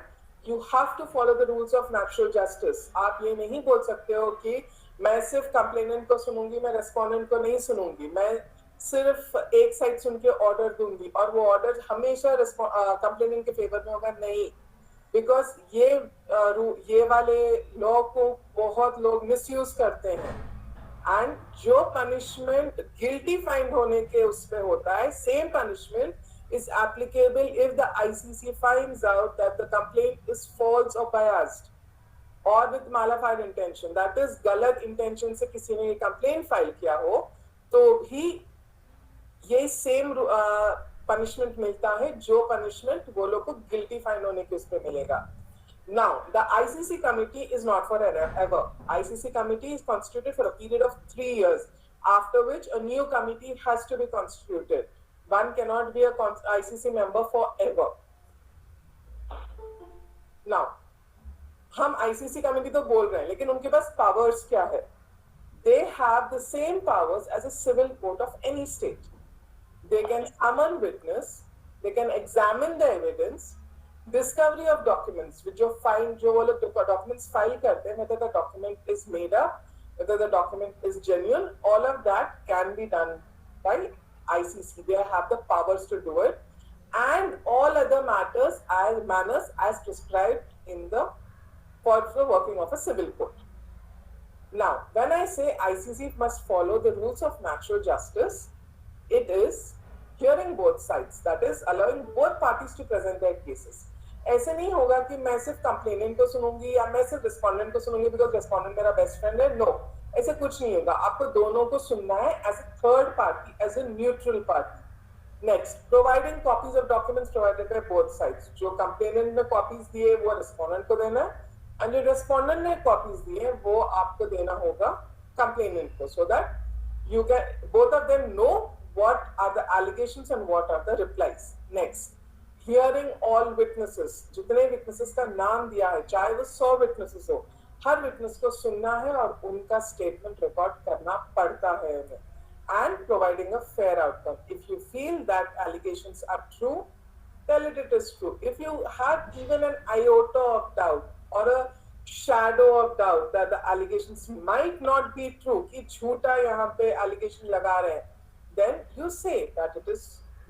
you have to follow the rules of natural justice. आप ये नहीं बोल सकते हो कि मैं सिर्फ कंप्लेनेंट को सुनूंगी, मैं रेस्पोंडेंट को नहीं सुनूंगी, मैं सिर्फ एक साइड सुन के ऑर्डर दूंगी और वो ऑर्डर हमेशा कंप्लेनेंट के फेवर में होगा. नहीं, बिकॉज ये वाले लॉ को बहुत लोग मिसयूज करते हैं. एंड जो पनिशमेंट गिल्टी फाइंड होने के उस पे होता है, same punishment is applicable if the ICC finds out that the complaint is false or biased or with mala-fide intention. That is, गलत intention से किसी ने ये complaint file किया हो तो भी ये सेम पनिशमेंट मिलता है जो पनिशमेंट वो लोग को गिल्टी फाइंड होने के उस पे मिलेगा. Now, the ICC committee is not for ever. ICC committee is constituted for a period of 3 years, after which a new committee has to be constituted. One cannot be a ICC member forever. Now, हम ICC committee तो बोल रहे हैं, लेकिन उनके पास powers क्या है? They have the same powers as a civil court of any state. They can summon witness, they can examine the evidence, discovery of documents, which जो वो लोग documents file करते हैं, whether the document is made up, whether the document is genuine, all of that can be done by ICC. They have the powers to do it, and all other manners as prescribed in the for the working of a civil court. Now, when I say ICC must follow the rules of natural justice, it is hearing both sides, that is allowing both parties to present their cases. ऐसे नहीं होगा कि मैं सिर्फ complainant को सुनूंगी या मैं सिर्फ रिस्पोंडेंट को सुनूंगी बिकॉज रिस्पोंडेंट मेरा बेस्ट फ्रेंड है. नो, ऐसे कुछ नहीं होगा. आपको दोनों को सुनना है as a third party, as a neutral party. Next, providing copies of documents provided by both sides. जो कंप्लेनेंट ने कॉपीज दिए वो रिस्पोंडेंट को देना है, एंड जो रिस्पोंडेंट ने कॉपीज दिए वो आपको देना होगा कंप्लेनेंट को, so that you can both of them know what are the allegations and what are the replies. Next, hearing all witnesses. जितने witnesses का नाम दिया है, चाहे वो 100 witnesses हो, हर witness को सुनना है और उनका statement record करना पड़ता है उन्हें. And providing a fair outcome. If you feel that allegations are true, tell it is true. If you have even an iota of doubt or a shadow of doubt that the allegations might not be true, कि झूठा यहाँ पे allegation लगा रहे हैं, then you say that it is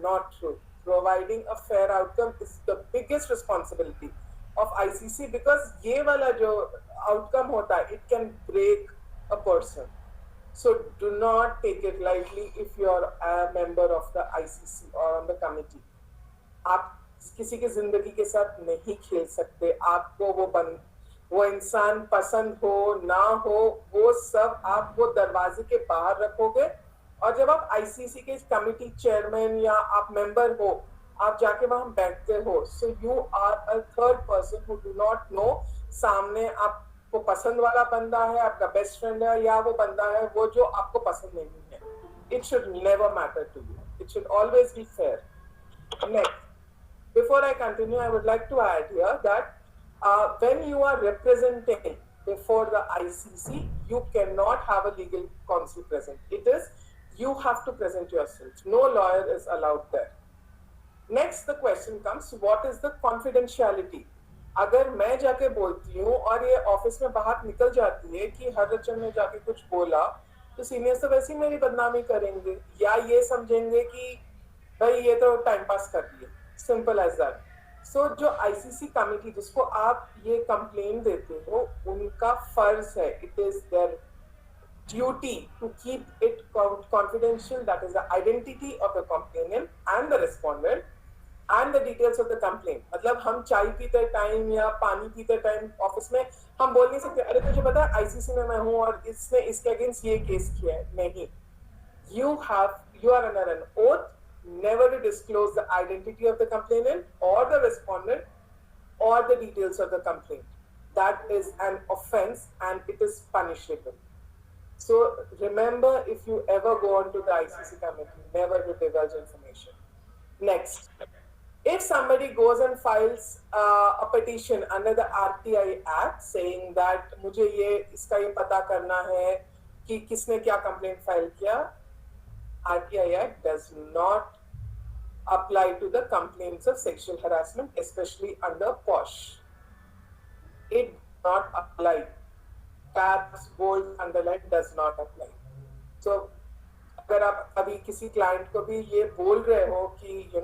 not true. Providing a fair outcome is the biggest responsibility of ICC, because ये वाला जो outcome होता है, it can break a person. So do not take it lightly if you are a member of the ICC or on the committee. आप किसी की जिंदगी के साथ नहीं खेल सकते. आपको वो इंसान पसंद हो ना हो, वो सब आप वो दरवाजे के बाहर रखोगे. और जब आप आईसीसी के कमिटी चेयरमैन या आप मेंबर हो, आप जाके वहां बैठते हो, so you are a third person who do not know सामने आपको पसंद वाला बंदा है, आपका बेस्ट फ्रेंड है, या वो बंदा है वो जो आपको पसंद नहीं है. It should never matter to you. It should always be fair. Next, before I continue, I would like to add here that when you are representing before the ICC, you cannot have a legal counsel present. It is, you have to present yourself. No lawyer is allowed there. Next, the question comes, what is the confidentiality? अगर मैं जाके बोलती हूँ और ये office में बाहर निकल जाती है कि हरचंद ने जाके कुछ बोला, तो सीनियर्स तो वैसे ही मेरी बदनामी करेंगे या ये समझेंगे कि भाई ये तो टाइम पास कर दिए, सिंपल एज दैट. सो जो आईसीसी कमेटी जिसको आप ये कंप्लेन देते हो, उनका फर्ज है, it is their duty to keep it confidential, that is the identity of the complainant and the respondent and the details of the complaint. मतलब हम चाय पीते टाइम या पानी पीते टाइम ऑफिस में हम बोल नहीं सकते अरे तुझे पता है आईसीसी में मैं हूँ और इसने इसके अगेंस्ट ये केस किया है. नहीं, you are under an oath never to disclose the identity of the complainant or the respondent or the details of the complaint. That is an offense and it is punishable. So remember, if you ever go on to the ICC committee, never to divulge information. Next, if somebody goes and files a petition under the RTI Act saying that मुझे ये इसका ये पता करना है कि किसने क्या complaint file किया, RTI Act does not apply to the complaints of sexual harassment, especially under POSH. It does not apply. Caps, bold, underline does not apply. So, अगर आप अभी किसी क्लाइंट को भी ये बोल रहे हो कि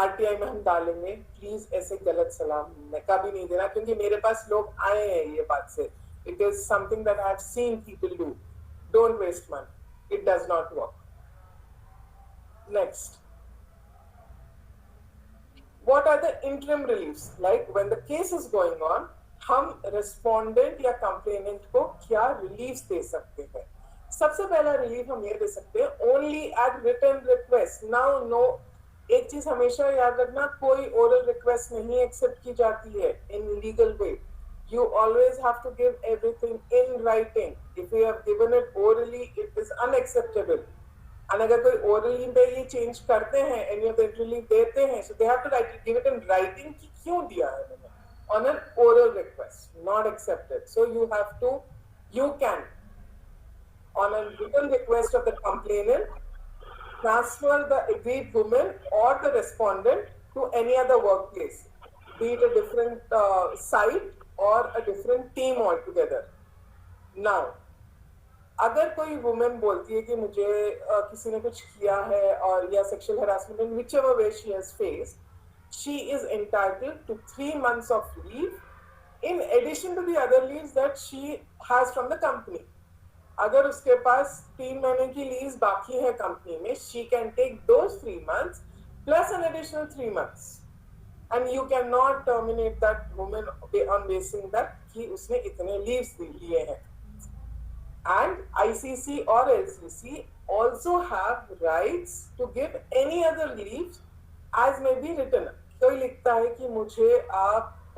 आरटीआई में हम डालेंगे, प्लीज ऐसे गलत सलाह मैं कभी नहीं देना, क्योंकि मेरे पास लोग आए हैं ये बात से. It is something that I have seen people do. Don't waste money. It does not work. Next. What are the interim reliefs? Like when the case is going on, हम रेस्पोंडेंट या कंप्लेनेंट को क्या relief दे सकते हैं? सबसे पहला relief हम ये दे सकते हैं only at written request. Now no, एक चीज हमेशा याद रखना, कोई ओरल रिक्वेस्ट नहीं एक्सेप्ट की जाती है in legal way. You always have to give everything in writing. If you have given it orally, it is unacceptable. और अगर कोई ओरली पे ये चेंज करते हैं एंड यू रिलीफ देते हैं, so they have to write give it in writing कि क्यों दिया है मैंने. On an oral request, not accepted. So you can, on a written request of the complainant, transfer the agreed woman or the respondent to any other workplace, be it a different site or a different team altogether. Now, अगर कोई woman बोलती है कि मुझे किसी ने कुछ किया है और या sexual harassment in whichever way she has faced, she is entitled to 3 months of leave in addition to the other leaves that she has from the company. अगर उसके पास 3 महीने की लीव बाकी है कंपनी में, she can take those 3 months plus an additional 3 months, and you cannot terminate that woman on basing that कि उसने इतने लीव्स लिए हैं. And ICC or LCC also have rights to give any other leaves as may be written. कोई लिखता है कि मुझे आप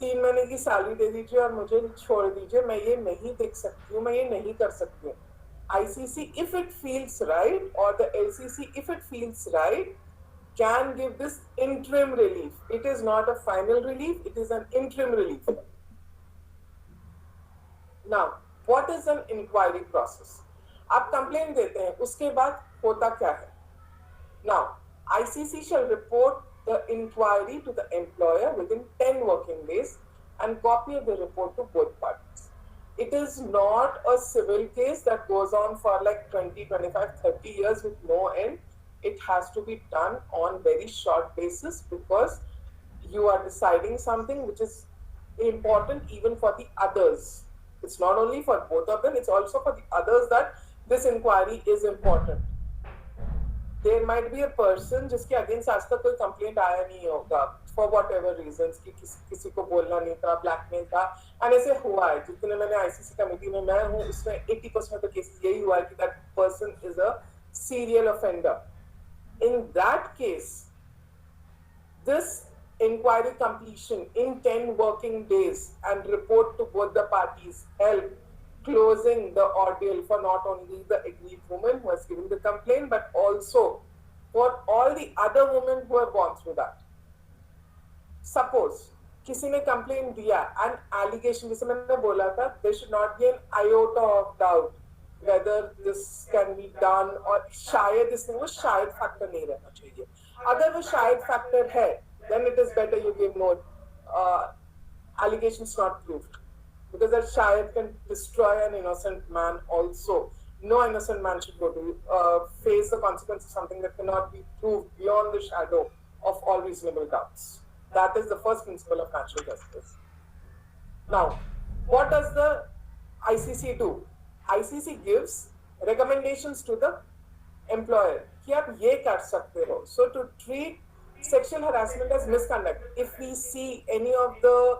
3 महीने की सैलरी दे दीजिए और मुझे छोड़ दीजिए, मैं ये नहीं देख सकती हूँ, मैं ये नहीं कर सकती हूँ. ICC, if it feels right, or the LCC, if it feels right, can give this interim relief. It is not a final relief, it is an interim relief. Now, what is an inquiry process? आप complaint देते हैं, उसके बाद होता क्या है? Now, ICC shall report the inquiry to the employer within 10 working days and copy of the report to both parties. It is not a civil case that goes on for like 20, 25, 30 years with no end. It has to be done on very short basis because you are deciding something which is important even for the others. It's not only for both of them, it's also for the others that this inquiry is important. There might be a person जिसके against आज तक कोई complaint आया नहीं होगा for whatever reasons कि किसी को बोलना नहीं था, ब्लैकमेल था, और ऐसे हुआ है. जितने मैंने आईसीसी कमेटी में मैं हूँ उसमें 80% तो केस यही हुआ है कि that person is a serial offender. In that case, this inquiry completion in 10 working days and report to both the parties help closing the ordeal for not only the aggrieved woman who has given the complaint, but also for all the other women who have gone through that. Suppose किसी ने complaint दिया, an allegation, जैसे मैंने बोला था, there should not be an iota of doubt whether this can be done, or शायद इसमें वो शायद factor नहीं रहना चाहिए. अगर वो शायद factor है, then it is better you give more allegations not proved, because that shayad can destroy an innocent man also. No innocent man should go to face the consequences of something that cannot be proved beyond the shadow of all reasonable doubts. That is the first principle of natural justice. Now, what does the ICC do? ICC gives recommendations to the employer कि आप ये कर सकते हो. So to treat sexual harassment as misconduct, if we see any of the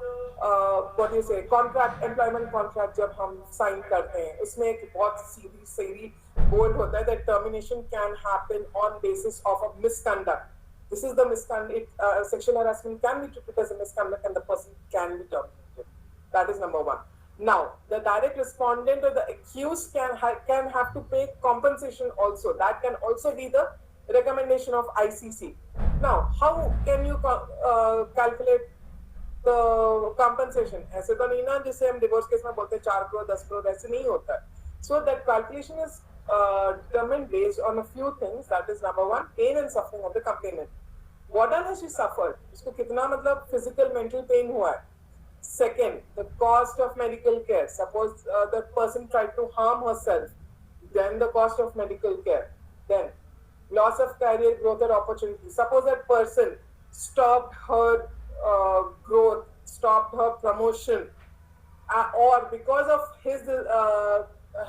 employment contract जब हम sign करते हैं, उसमें एक बहुत सीधी bold होता है that termination can happen on basis of a misconduct. This is the misconduct. Sexual harassment can be treated as a misconduct and the person can be terminated. That is number one. Now, the direct respondent or the accused can have to pay compensation also. That can also be the recommendation of ICC. Now, how can you calculate the compensation? ऐसे तो नहीं ना जिसे हम divorce case में बोलते हैं 4 crore 10 crore, ऐसे नहीं होता है. So that calculation is determined based on a few things. That is number one, pain and suffering of the complainant. What all has she suffered? उसको कितना मतलब physical mental pain हुआ है? Second, the cost of medical care. Suppose the person tried to harm herself, then the cost of medical care. Then loss of career growth or opportunity. Suppose that person stopped her growth, stopped her promotion, or because of his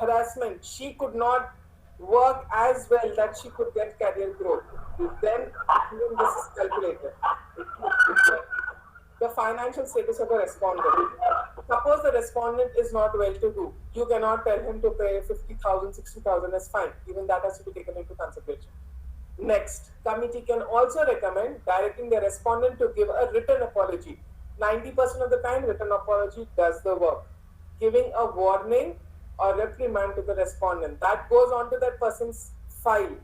harassment, she could not work as well that she could get career growth. Then this is calculated. The financial status of the respondent. Suppose the respondent is not well-to-do. You cannot tell him to pay 50,000, 60,000 as fine. Even that has to be taken into consideration. Next, committee can also recommend directing the respondent to give a written apology. 90% of the time, written apology does the work. Giving a warning or reprimand to the respondent. That goes on to that person's file.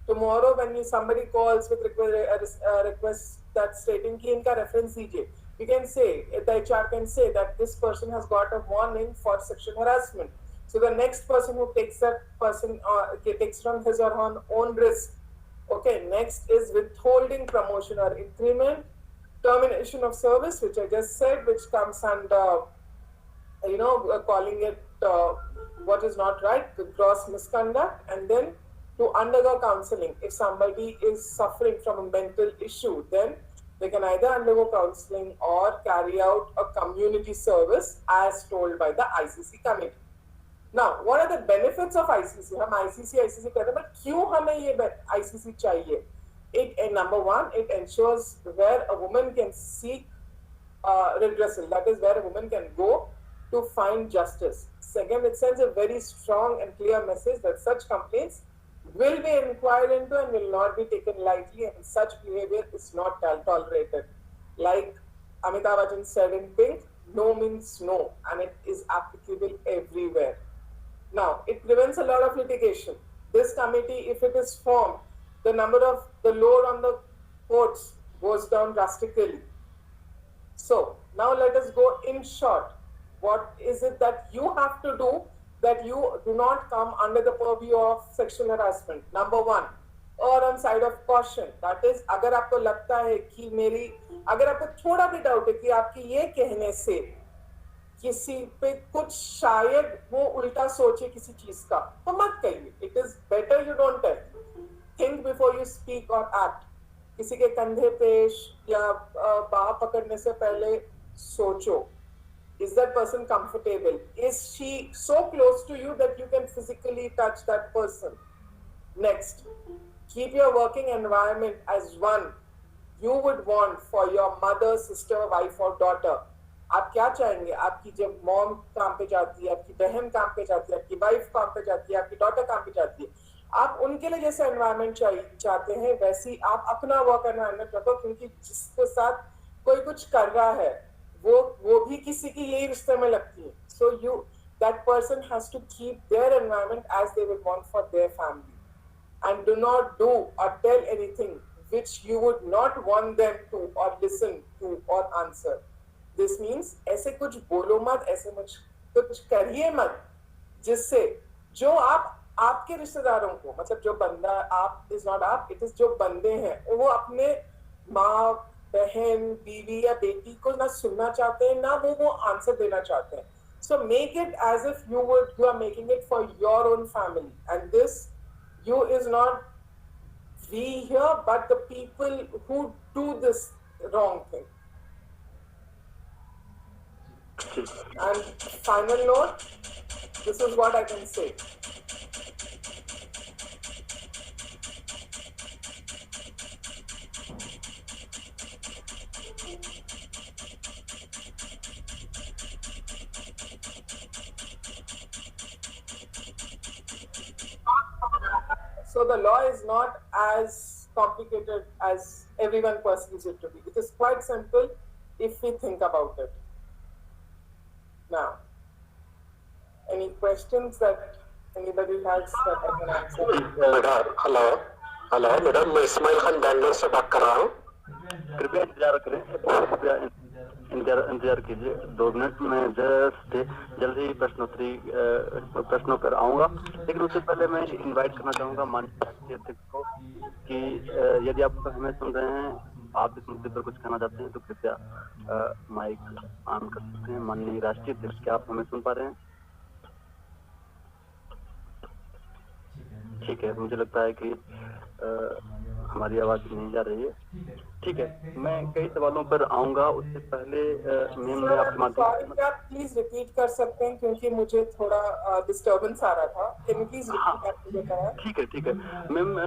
Tomorrow, when somebody calls with request that stating कि इनका reference दीजिए, you can say, the HR can say that this person has got a warning for sexual harassment. So the next person who takes that person takes from his or her own risk. Okay, next is withholding promotion or increment, termination of service, which I just said, which comes under, calling it what is not right, the gross misconduct, and then to undergo counseling. If somebody is suffering from a mental issue, then they can either undergo counseling or carry out a community service as told by the ICC committee. Now, what are the benefits of ICC? हम ICC कहते हैं, but क्यों हमें ये ICC चाहिए? Number one, it ensures where a woman can seek redressal. That is where a woman can go to find justice. Second, it sends a very strong and clear message that such complaints will be inquired into and will not be taken lightly, and such behavior is not tolerated. Like Amitabh Bachchan said in Pink, no means no, and it is applicable everywhere. Now, it prevents a lot of litigation. This committee, if it is formed, the load on the courts goes down drastically. So, now let us go in short. What is it that you have to do that you do not come under the purview of sexual harassment? Number one, or on side of caution. That is, अगर आपको लगता है कि अगर आपको थोड़ा भी doubt है कि आपके ये कहने से किसी पे कुछ शायद वो उल्टा सोचे किसी चीज का, तो मत कहिए. It is better you don't tell. Think before you speak or act. किसी के कंधे पे या बाह पकड़ने से पहले सोचो. Is that person comfortable? Is she so close to you that you can physically touch that person? Next, keep your working environment as one you would want for your mother, sister, wife or daughter. आप क्या चाहेंगे? आपकी जब mom काम पे जाती है, आपकी बहन काम पे जाती है, आपकी वाइफ काम पे जाती है, आपकी डॉटर काम पे जाती है, आप उनके लिए जैसे एनवायरनमेंट चाहते हैं वैसी आप अपना वर्क एनवायरनमेंट रखो, क्योंकि जिसके साथ कोई कुछ कर रहा है वो भी किसी की यही रिश्ते में लगती है. So that person has to keep their environment as they would want for their family. and do not do or tell anything which you would not want them to or listen to or answer. This means ऐसे कुछ बोलो मत, ऐसे कुछ करिए मत जिससे जो आपके रिश्तेदारों को, मतलब जो बंदा, आप इज नॉट आप, इट इज जो बंदे हैं वो अपने माँ, बहन, बीवी या बेटी को ना सुनना चाहते हैं, ना वो आंसर देना चाहते हैं. So make it as if you are making it for your own family, and this you is not we here but the people who do this wrong thing. And final note, this is what I can say. So the law is not as complicated as everyone perceives it to be. It is quite simple if we think about it. Now, any questions that anybody has that I can answer? Hello madam, मैं इस्माइल खान बैंगलोर से बात कर रहा हूँ. कृपया इंतजार करें, कृपया इंतजार कीजिए 2 मिनट में जल्द ही प्रश्नों पर आऊंगा. लेकिन उससे पहले मैं इनवाइट करना चाहूंगा माननीय अध्यक्ष को कि यदि आप हमें सुन रहे हैं, आप इस मुद्दे पर कुछ कहना चाहते हैं तो कृपया माइक ऑन कर सकते हैं. माननीय राष्ट्रीय अध्यक्ष, क्या आप हमें सुन पा रहे हैं? ठीक है, मुझे लगता है कि हमारी आवाज नहीं जा रही है. ठीक है, मैं कई सवालों पर आऊंगा. उससे पहले मैं आपके माध्यम से, आप प्लीज रिपीट कर सकते हैं क्योंकि मुझे थोड़ा डिस्टर्बेंस आ रहा था. Can you please repeat? ठीक है मैम.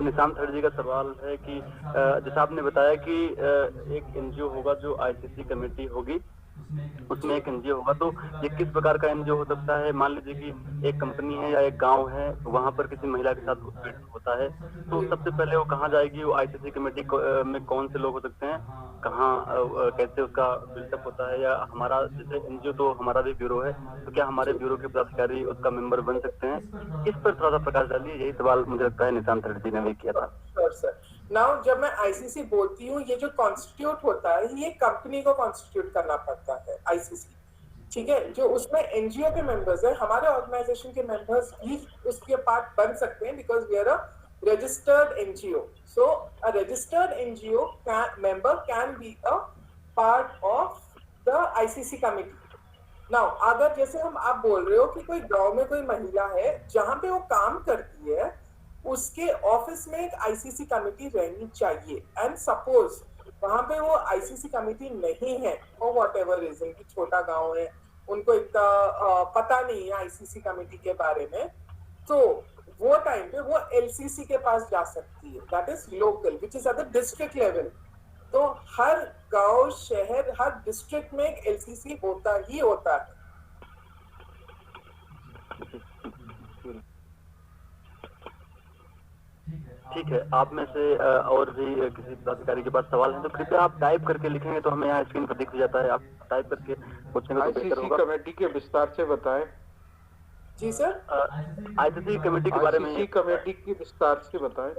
निशांत हर जी का सवाल है कि जैसा आपने बताया कि एक एनजीओ होगा जो आईसीसी कमेटी होगी, उसमें एक एनजीओ होगा, तो ये किस प्रकार का एनजीओ हो सकता है? मान लीजिए कि एक कंपनी है या एक गांव है, वहां पर किसी महिला के साथ उत्पीड़न होता है, तो सबसे पहले वो कहाँ जाएगी? वो आईसीसी कमेटी में कौन से लोग हो सकते हैं, कहाँ कैसे उसका बिल्डअप होता है? या हमारा जैसे एनजीओ तो हमारा भी ब्यूरो है, तो क्या हमारे ब्यूरो के पदाधिकारी उसका मेंबर बन सकते हैं? इस पर थोड़ा सा प्रकाश डालिए. यही सवाल मुझे लगता है निशांत रेड्डी ने भी किया था. नाउ जब मैं आईसीसी बोलती हूँ, ये जो कॉन्स्टिट्यूट होता है, ये कंपनी को कॉन्स्टिट्यूट करना पड़ता है आईसीसी. ठीक है, जो उसमें एनजीओ के मेंबर्स है, हमारे ऑर्गेनाइजेशन के मेंबर्स भी उसके पार्ट बन सकते हैं because we are a registered NGO. So a registered NGO member can be a part of the ICC committee. Now अगर जैसे आप बोल रहे हो कि कोई गांव में कोई महिला है जहां पे वो काम करती है, उसके ऑफिस में एक आईसीसी कमेटी रहनी चाहिए. एंड सपोज वहां पे वो आईसीसी कमेटी नहीं है और व्हाटएवर रीजन कि छोटा गांव है, उनको इतना पता नहीं है आईसीसी कमेटी के बारे में, तो वो टाइम पे वो एलसीसी के पास जा सकती है. That is local, which is at the district level. तो हर गांव, शहर, हर डिस्ट्रिक्ट में एक एलसीसी होता ही होता है. ठीक है, आप में से और भी किसी पदाधिकारी के पास सवाल है तो कृपया आप टाइप करके लिखेंगे तो हमें यहाँ स्क्रीन पर दिख जाता है. आप टाइप करके पूछेंगे तो बेहतर होगा. कमेटी के विस्तार से बताएं. जी सर, आईसीसी कमेटी के बारे में. आईसीसी कमेटी की विस्तार से बताएं,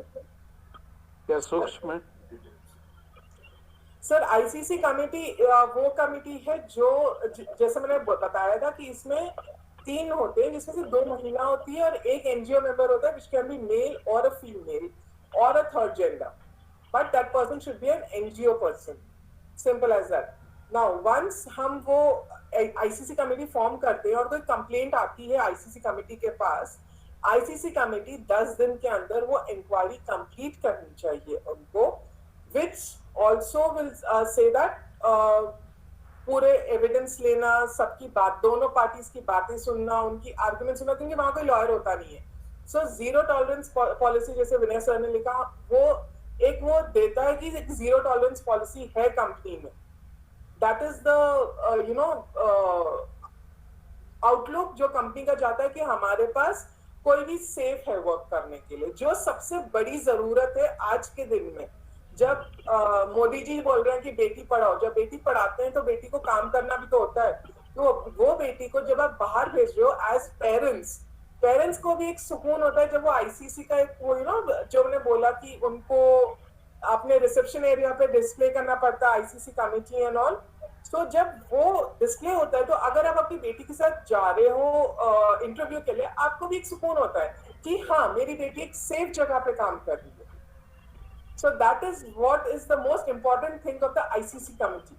क्या सूक्ष्म? सर आईसीसी कमेटी वो कमेटी है जो जैसे मैंने बताया था कि इसमें 3 होते हैं, जिसमें से 2 महिला होती है और एक एनजीओ मेंबर होता है, which can be male or a female or a third gender, but that person should be an NGO person. Simple as that. Now once हम वो आईसीसी कमेटी फॉर्म करते हैं और कोई कंप्लेंट आती है आईसीसी कमेटी के पास, आईसीसी कमेटी 10 दिन के अंदर वो इंक्वायरी कंप्लीट करनी चाहिए उनको, which also will say that पूरे एविडेंस लेना, सबकी बात, दोनों पार्टीज की बातें सुनना, उनकी आर्गुमेंट सुनना, क्योंकि वहां कोई लॉयर होता नहीं है. सो जीरो टॉलरेंस पॉलिसी जैसे विनय सर ने लिखा, वो देता है कि एक जीरो टॉलरेंस पॉलिसी है कंपनी में. दैट इज द आउटलुक जो कंपनी का जाता है कि हमारे पास कोई भी सेफ है वर्क करने के लिए, जो सबसे बड़ी जरूरत है आज के दिन में. जब मोदी जी बोल रहे हैं कि बेटी पढ़ाओ, जब बेटी पढ़ाते हैं तो बेटी को काम करना भी तो होता है. तो वो बेटी को जब आप बाहर भेज रहे हो एज पेरेंट्स, पेरेंट्स को भी एक सुकून होता है जब वो आईसीसी का एक वो जो मैंने बोला कि उनको अपने रिसेप्शन एरिया पे डिस्प्ले करना पड़ता है आईसीसी कमिटी एंड ऑल। तो जब वो डिस्प्ले होता है तो अगर आप अपनी बेटी के साथ जा रहे हो इंटरव्यू के लिए, आपको भी एक सुकून होता है कि हाँ मेरी बेटी एक सेफ जगह पे काम कर रही है। So that is what is the most important thing of the ICC committee.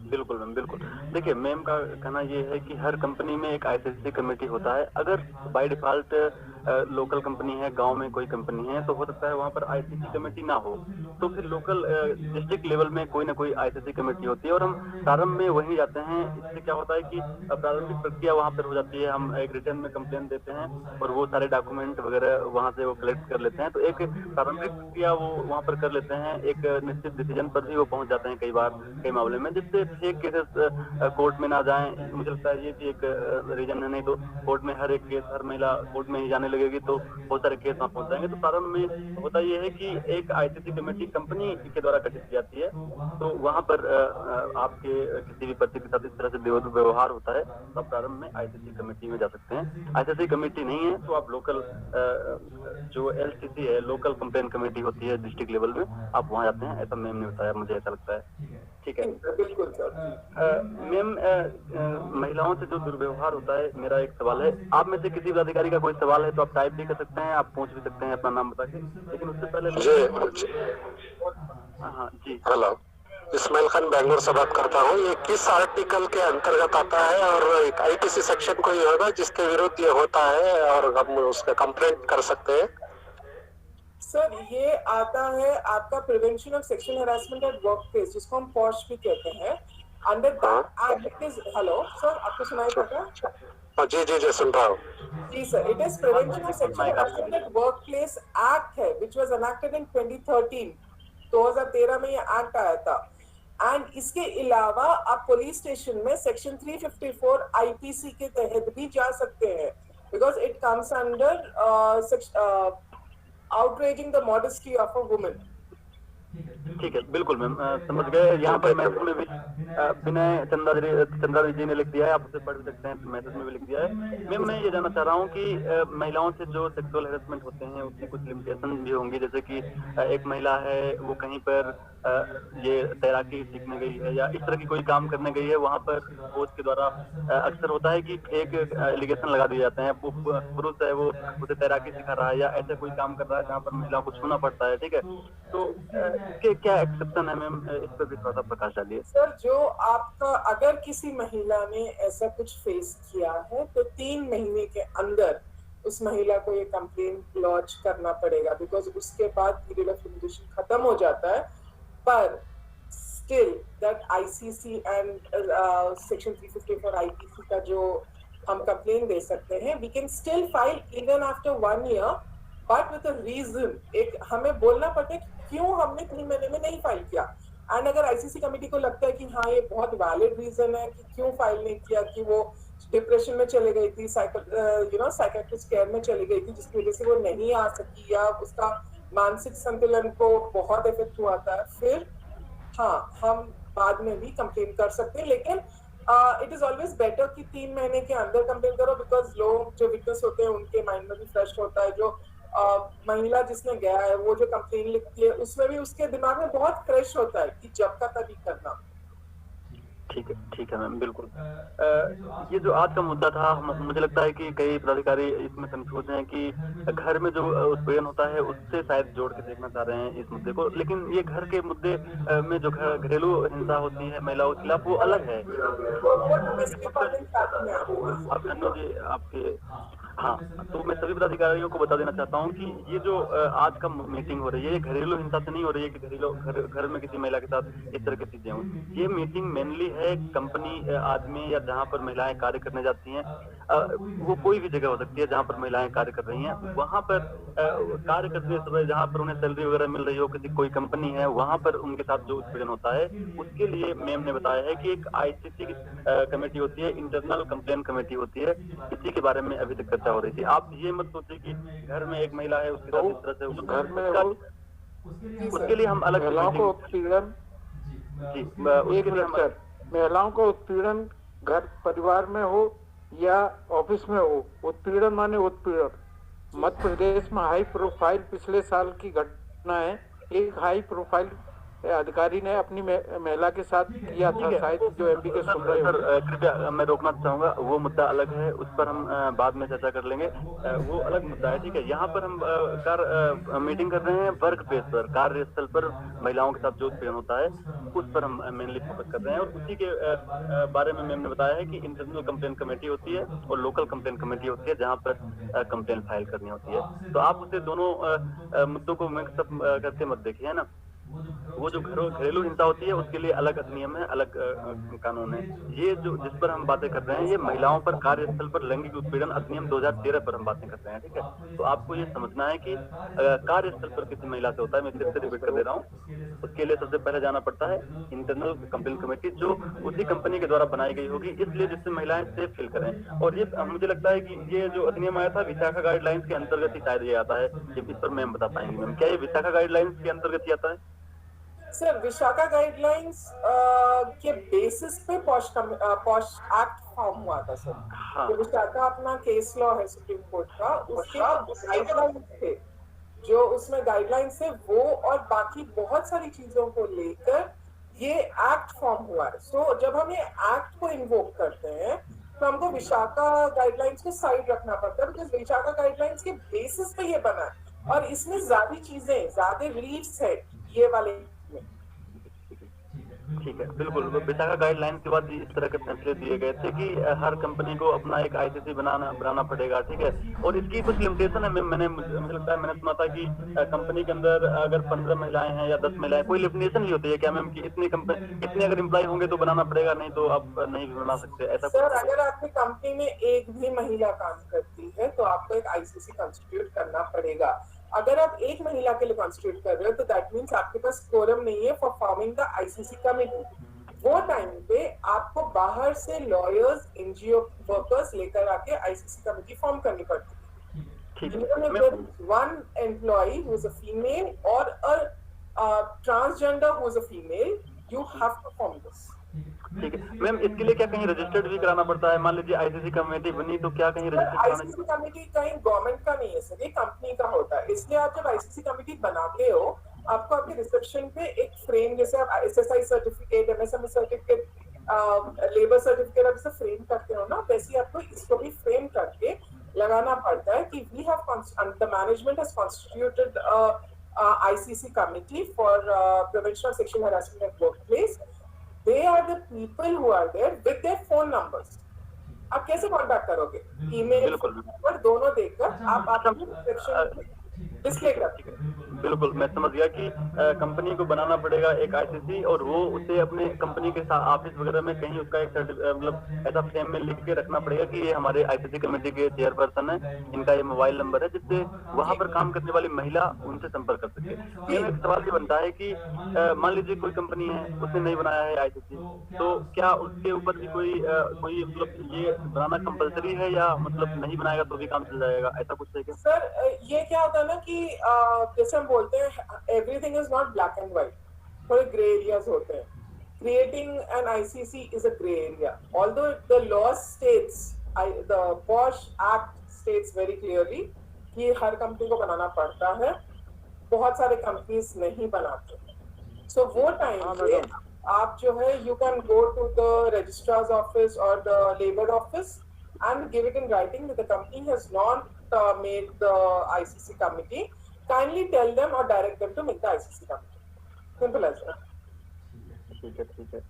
बिल्कुल मैम, बिल्कुल। देखिए मैम का कहना ये है कि हर कंपनी में एक आईसीसी कमेटी होता है। अगर बाय डिफॉल्ट लोकल कंपनी है, गांव में कोई कंपनी है, तो हो सकता है वहां पर आईसीसी कमेटी ना हो, तो फिर लोकल डिस्ट्रिक्ट लेवल में कोई ना कोई आईसीसी कमेटी होती है और हम प्रारंभ में वहीं जाते हैं। इससे क्या होता है कि प्रारंभिक प्रक्रिया वहां पर हो जाती है, हम एक रिटर्न में कंप्लेन देते हैं और वो सारे डॉक्यूमेंट वगैरह वहां से वो कलेक्ट कर लेते हैं, तो एक प्रारंभिक प्रक्रिया वो वहां पर कर लेते हैं। एक निश्चित डिसीजन पर भी वो पहुंच जाते हैं कई बार, कई मामले में, जिससे फेक केसेस कोर्ट में ना जाएं। मुझे लगता है ये भी एक रीजन है, नहीं तो कोर्ट में हर एक केस, हर महिला कोर्ट में ही जाने लगेगी तो बहुत सारे केस वहाँ पहुंच जाएंगे। तो प्रारंभ में होता ये है कि एक आईसीसी कमेटी कंपनी के द्वारा गठित की जाती है, तो वहाँ पर आपके किसी भी पति के साथ इस तरह से व्यवहार होता है तो आप प्रारंभ में आईसीसी कमेटी में जा सकते हैं। आईसीसी कमेटी नहीं है तो आप लोकल जो एलसीसी है, लोकल कंप्लेन कमेटी होती है डिस्ट्रिक्ट लेवल में, आप वहाँ जाते हैं। ऐसा मैम ने बताया, मुझे ऐसा लगता है। ठीक है बिल्कुल सर। मैम, महिलाओं से जो दुर्व्यवहार होता है, मेरा एक सवाल है। आप में से किसी भी अधिकारी का कोई सवाल है तो आप टाइप भी कर सकते हैं, आप पूछ भी सकते हैं अपना नाम बता के, लेकिन उससे पहले हाँ जी। हेलो, इस्माइल खान बेंगलोर से बात करता हूँ। ये किस आर्टिकल के अंतर्गत आता है और एक आईपीसी सेक्शन कोई होगा जिसके विरुद्ध ये होता है और हम उसका कंप्लेंट कर सकते हैं? सर ये आता है आपका prevention of sexual harassment at work place, जिसको हम पॉश भी कहते हैं। Under that act it is, hello sir आपको सुनाई पड़ता? जी जी जी सुन रहा हूँ जी sir. It is prevention of sexual harassment at work place act है, विच वाज एनैक्टेड इन 2013 में ये एक्ट आया था। एंड इसके अलावा आप पुलिस स्टेशन में सेक्शन 354 आईपीसी के तहत भी जा सकते हैं, because it comes under outraging the modesty of a woman. ठीक है, बिल्कुल मैम, समझ गए। यहाँ पर मैसेज में भी विनय चंद्रा जी ने लिख दिया है, आप उसे पढ़ भी सकते हैं, मैसेज में भी लिख दिया है। मैम मैं ये जानना चाह रहा हूँ कि महिलाओं से जो सेक्सुअल हैरेसमेंट होते हैं उसकी कुछ लिमिटेशन भी होंगी, जैसे कि एक महिला है वो कहीं पर ये तैराकी सीखने गई है या इस तरह की कोई काम करने गई है, वहाँ पर कोच के द्वारा अक्सर होता है कि एक एलिगेशन लगा दिए जाते हैं, वो पुरुष है वो उसे तैराकी सिखा रहा है या ऐसे कोई काम कर रहा है जहाँ पर महिलाओं को छूना पड़ता है। ठीक है, तो क्या एक्सेप्शन है मैम, इस पर भी थोड़ा सा प्रकाश डालिए। सर जो आपका अगर किसी महिला ने ऐसा कुछ फेस किया है तो 3 महीने के अंदर उस महिला को ये कंप्लेन लॉन्च करना पड़ेगा, बिकॉज उसके बाद पीरियड ऑफ लिमिटेशन खत्म हो जाता है। पर still that ICC and section 354 IPC का जो हम कंप्लेन दे सकते हैं, we can still file even after 1 year, but with a reason. एक हमें बोलना पड़ता है क्यों हमने 3 महीने में नहीं फाइल किया। एंड अगर आईसीसी कमेटी को लगता है कि हाँ ये बहुत वैलिड रीजन है कि क्यों फाइल नहीं किया, कि वो डिप्रेशन में चले गई थी, साइकियाट्रिस्ट केयर में चली गई थी जिसकी वजह से वो नहीं आ सकी, या उसका मानसिक संतुलन को बहुत इफेक्ट हुआ था, फिर हाँ हम बाद में भी कंप्लेन कर सकते हैं। लेकिन इट इज ऑलवेज बेटर कि 3 महीने के अंदर कंप्लेन करो, बिकॉज लोग जो विटनेस होते हैं उनके माइंड में भी फ्रेश होता है। जो महिला जिसने गया है वो जो कंप्लेन लिखती है उसमें भी उसके दिमाग में बहुत फ्रेश होता है कि जब का तभी करना। ठीक है मैम, बिल्कुल। ये जो आज का मुद्दा था, मुझे लगता है कि कई पदाधिकारी इसमें कंफ्यूज हैं कि घर में जो उत्पीड़न होता है उससे शायद जोड़ के देखना चाह रहे हैं इस मुद्दे को, लेकिन ये घर के मुद्दे में जो घरेलू हिंसा होती है महिलाओं के खिलाफ वो अलग है। आपके हाँ, तो मैं सभी पदाधिकारियों को बता देना चाहता हूँ कि ये जो आज का मीटिंग हो रही है ये घरेलू हिंसा से नहीं हो रही है कि घर में किसी महिला के साथ इस तरह की चीजें हों। ये मीटिंग मेनली है कंपनी आदमी या जहाँ पर महिलाएं कार्य करने जाती हैं, वो कोई भी जगह हो सकती है जहाँ पर महिलाएं कार्य कर रही हैं, वहाँ पर कार्य करते समय जहाँ पर उन्हें सैलरी वगैरह मिल रही हो, किसी कोई कंपनी है वहाँ पर उनके साथ जो उत्पीड़न होता है उसके लिए मैम ने बताया है कि एक आईसीसी कमेटी होती है, इंटरनल कंप्लेन कमेटी होती है। इसी के बारे में अभी तक हो रही थी। आप ये मत सोचिए कि घर में एक महिला है उसके साथ इस तरह से घर में उसके लिए हम अलग महिलाओं को उत्पीड़न महिलाओं को उत्पीड़न घर परिवार में हो या ऑफिस में हो। उत्पीड़न माने उत्पीड़न। मध्य प्रदेश में हाई प्रोफाइल पिछले साल की घटना है। एक हाई प्रोफाइल अधिकारी ने अपनी महिला के साथ किया था, शायद जो एमपी के सुन रहे सर कृपया मैं रोकना चाहूंगा, वो मुद्दा अलग है, उस पर हम बाद में चर्चा कर लेंगे। वो अलग मुद्दा है, ठीक है। यहाँ पर हम मीटिंग कर रहे हैं वर्क प्लेस पर, कार्यस्थल पर महिलाओं के साथ जो उत्पीड़न होता है उस पर हम मेनली फोकस कर रहे हैं। और उसी के बारे में मैम ने बताया है कि इंटरनल कंप्लेंट कमेटी होती है और लोकल कंप्लेंट कमेटी होती है जहाँ पर कंप्लेंट फाइल करनी होती है। तो आप उसे दोनों मुद्दों को मिक्सअप करके मत देखिए, है ना। वो जो घरेलू हिंसा होती है उसके लिए अलग अधिनियम है, अलग कानून है। ये जो जिस पर हम बातें कर रहे हैं ये महिलाओं पर कार्यस्थल पर लैंगिक उत्पीड़न अधिनियम 2013 पर हम बातें कर रहे हैं, ठीक है। तो आपको ये समझना है कि कार्यस्थल पर किसी महिला से होता है, मैं फिर से रिपीट कर दे रहा हूँ, उसके लिए सबसे पहले जाना पड़ता है इंटरनल कंप्लेंट कमेटी, जो उसी कंपनी के द्वारा बनाई गई होगी, इसलिए जिससे महिलाएं सेफ फील करें। और ये मुझे लगता है कि ये जो अधिनियम आया था विशाखा गाइडलाइंस के अंतर्गत ही शायद ये आता है। इस पर मैम बता पाएंगे मैम, क्या ये विशाखा गाइडलाइंस के अंतर्गत ही आता है? सर विशाखा गाइडलाइंस के बेसिस पे पॉश एक्ट फॉर्म हुआ था सर। हाँ। तो विशाखा अपना केस लॉ है सुप्रीम कोर्ट का, उसके गाइडलाइंस थे जो उसमें गाइडलाइंस है वो, और बाकी बहुत सारी चीजों को लेकर ये एक्ट फॉर्म हुआ है। सो जब हम ये एक्ट को इन्वोक करते हैं तो हमको विशाखा गाइडलाइंस को साइड रखना पड़ता है, बिकॉज विशाखा गाइडलाइंस के बेसिस पे ये बना है और इसमें ज्यादा चीजें, ज्यादा रिलीफ्स है ये वाले। ठीक है, बिल्कुल। विशाखा गाइडलाइन के बाद इस तरह के फैसले दिए गए थे कि हर कंपनी को अपना एक आईसीसी बनाना पड़ेगा, ठीक है। और इसकी कुछ लिमिटेशन है। मुझे लगता है मैंने सुना था कि कंपनी के अंदर अगर 15 महिलाएं हैं या 10 महिलाएं, कोई लिमिटेशन ही होती है क्या मैम कि इतने अगर एम्प्लॉय होंगे तो बनाना पड़ेगा, नहीं तो आप नहीं भी बना सकते, ऐसा? सर अगर आपकी कंपनी में एक भी महिला काम करती है तो आपको एक आईसीसी कंस्टिट्यूट करना पड़ेगा। अगर आप एक महिला के लिए कॉन्स्टिट्यूट कर रहे हो तो दैट मीन्स आपके पास कोरम नहीं है for forming the ICC committee. वो टाइम पे आपको बाहर से लॉयर्स, एनजीओ वर्कर्स लेकर आके आईसीसी कमेटी फॉर्म करनी पड़ती है। One employee who is a female और a transgender who is a female, you have to form this. ठीक है मैम, इसके लिए क्या कहीं रजिस्टर्ड भी कराना पड़ता है? मान लीजिए आईसीसी कमेटी बनी तो क्या कहीं रजिस्टर्ड कराना? आईसीसी कमेटी कहीं गवर्नमेंट का नहीं है सर, ये कंपनी का होता है। इसलिए आप जब आईसीसी कमेटी बनाते हो आपको आपके रिसेप्शन पे एक फ्रेम, जैसे आप SSI certificate, MSME certificate, labour certificate आप जैसे फ्रेम करते हो ना, वैसे आपको इसको भी फ्रेम करके लगाना पड़ता है कि we have the management has constituted ICC committee for prevention of sexual harassment at workplace. They are the people who are there with their phone numbers. आप कैसे कांटेक्ट करोगे? ईमेल, फोन नंबर दोनों देकर आप अपनी रिसेप्शन डिस्प्ले करते हैं। बिल्कुल, मैं समझ गया कि कंपनी को बनाना पड़ेगा एक आईसीसी और वो उसे अपने कंपनी के साथ ऑफिस वगैरह में कहीं उसका एक मतलब ऐसा फ्रेम में लिख के रखना पड़ेगा कि ये हमारे आईसीसी कमेटी के चेयरपर्सन है, इनका ये मोबाइल नंबर है, जिससे वहां पर काम करने वाली महिला उनसे संपर्क कर सके। ये एक सवाल ये बनता है कि मान लीजिए कोई कंपनी है, उसने नहीं बनाया है आईसीसी, तो क्या उसके ऊपर भी कोई मतलब ये बनाना कंपलसरी है या मतलब नहीं बनाएगा तो भी काम चल जाएगा, ऐसा कुछ है क्या? सर ये क्या होता है ना कि जैसे हम बोलते हैं everything is not black and white, थोड़े ग्रे एरियाज होते हैं। Creating an ICC is a gray area. Although the law states, the POSH Act states very clearly कि हर कंपनी को बनाना पड़ता है, बहुत सारे कंपनीज नहीं बनाते। So वो टाइम पे आप जो है you can go to the registrar's office or the labor office and give it in writing that the company has not made the ICC committee. Kindly tell them or direct them to make the ICC committee. Simple as that. ठीक है।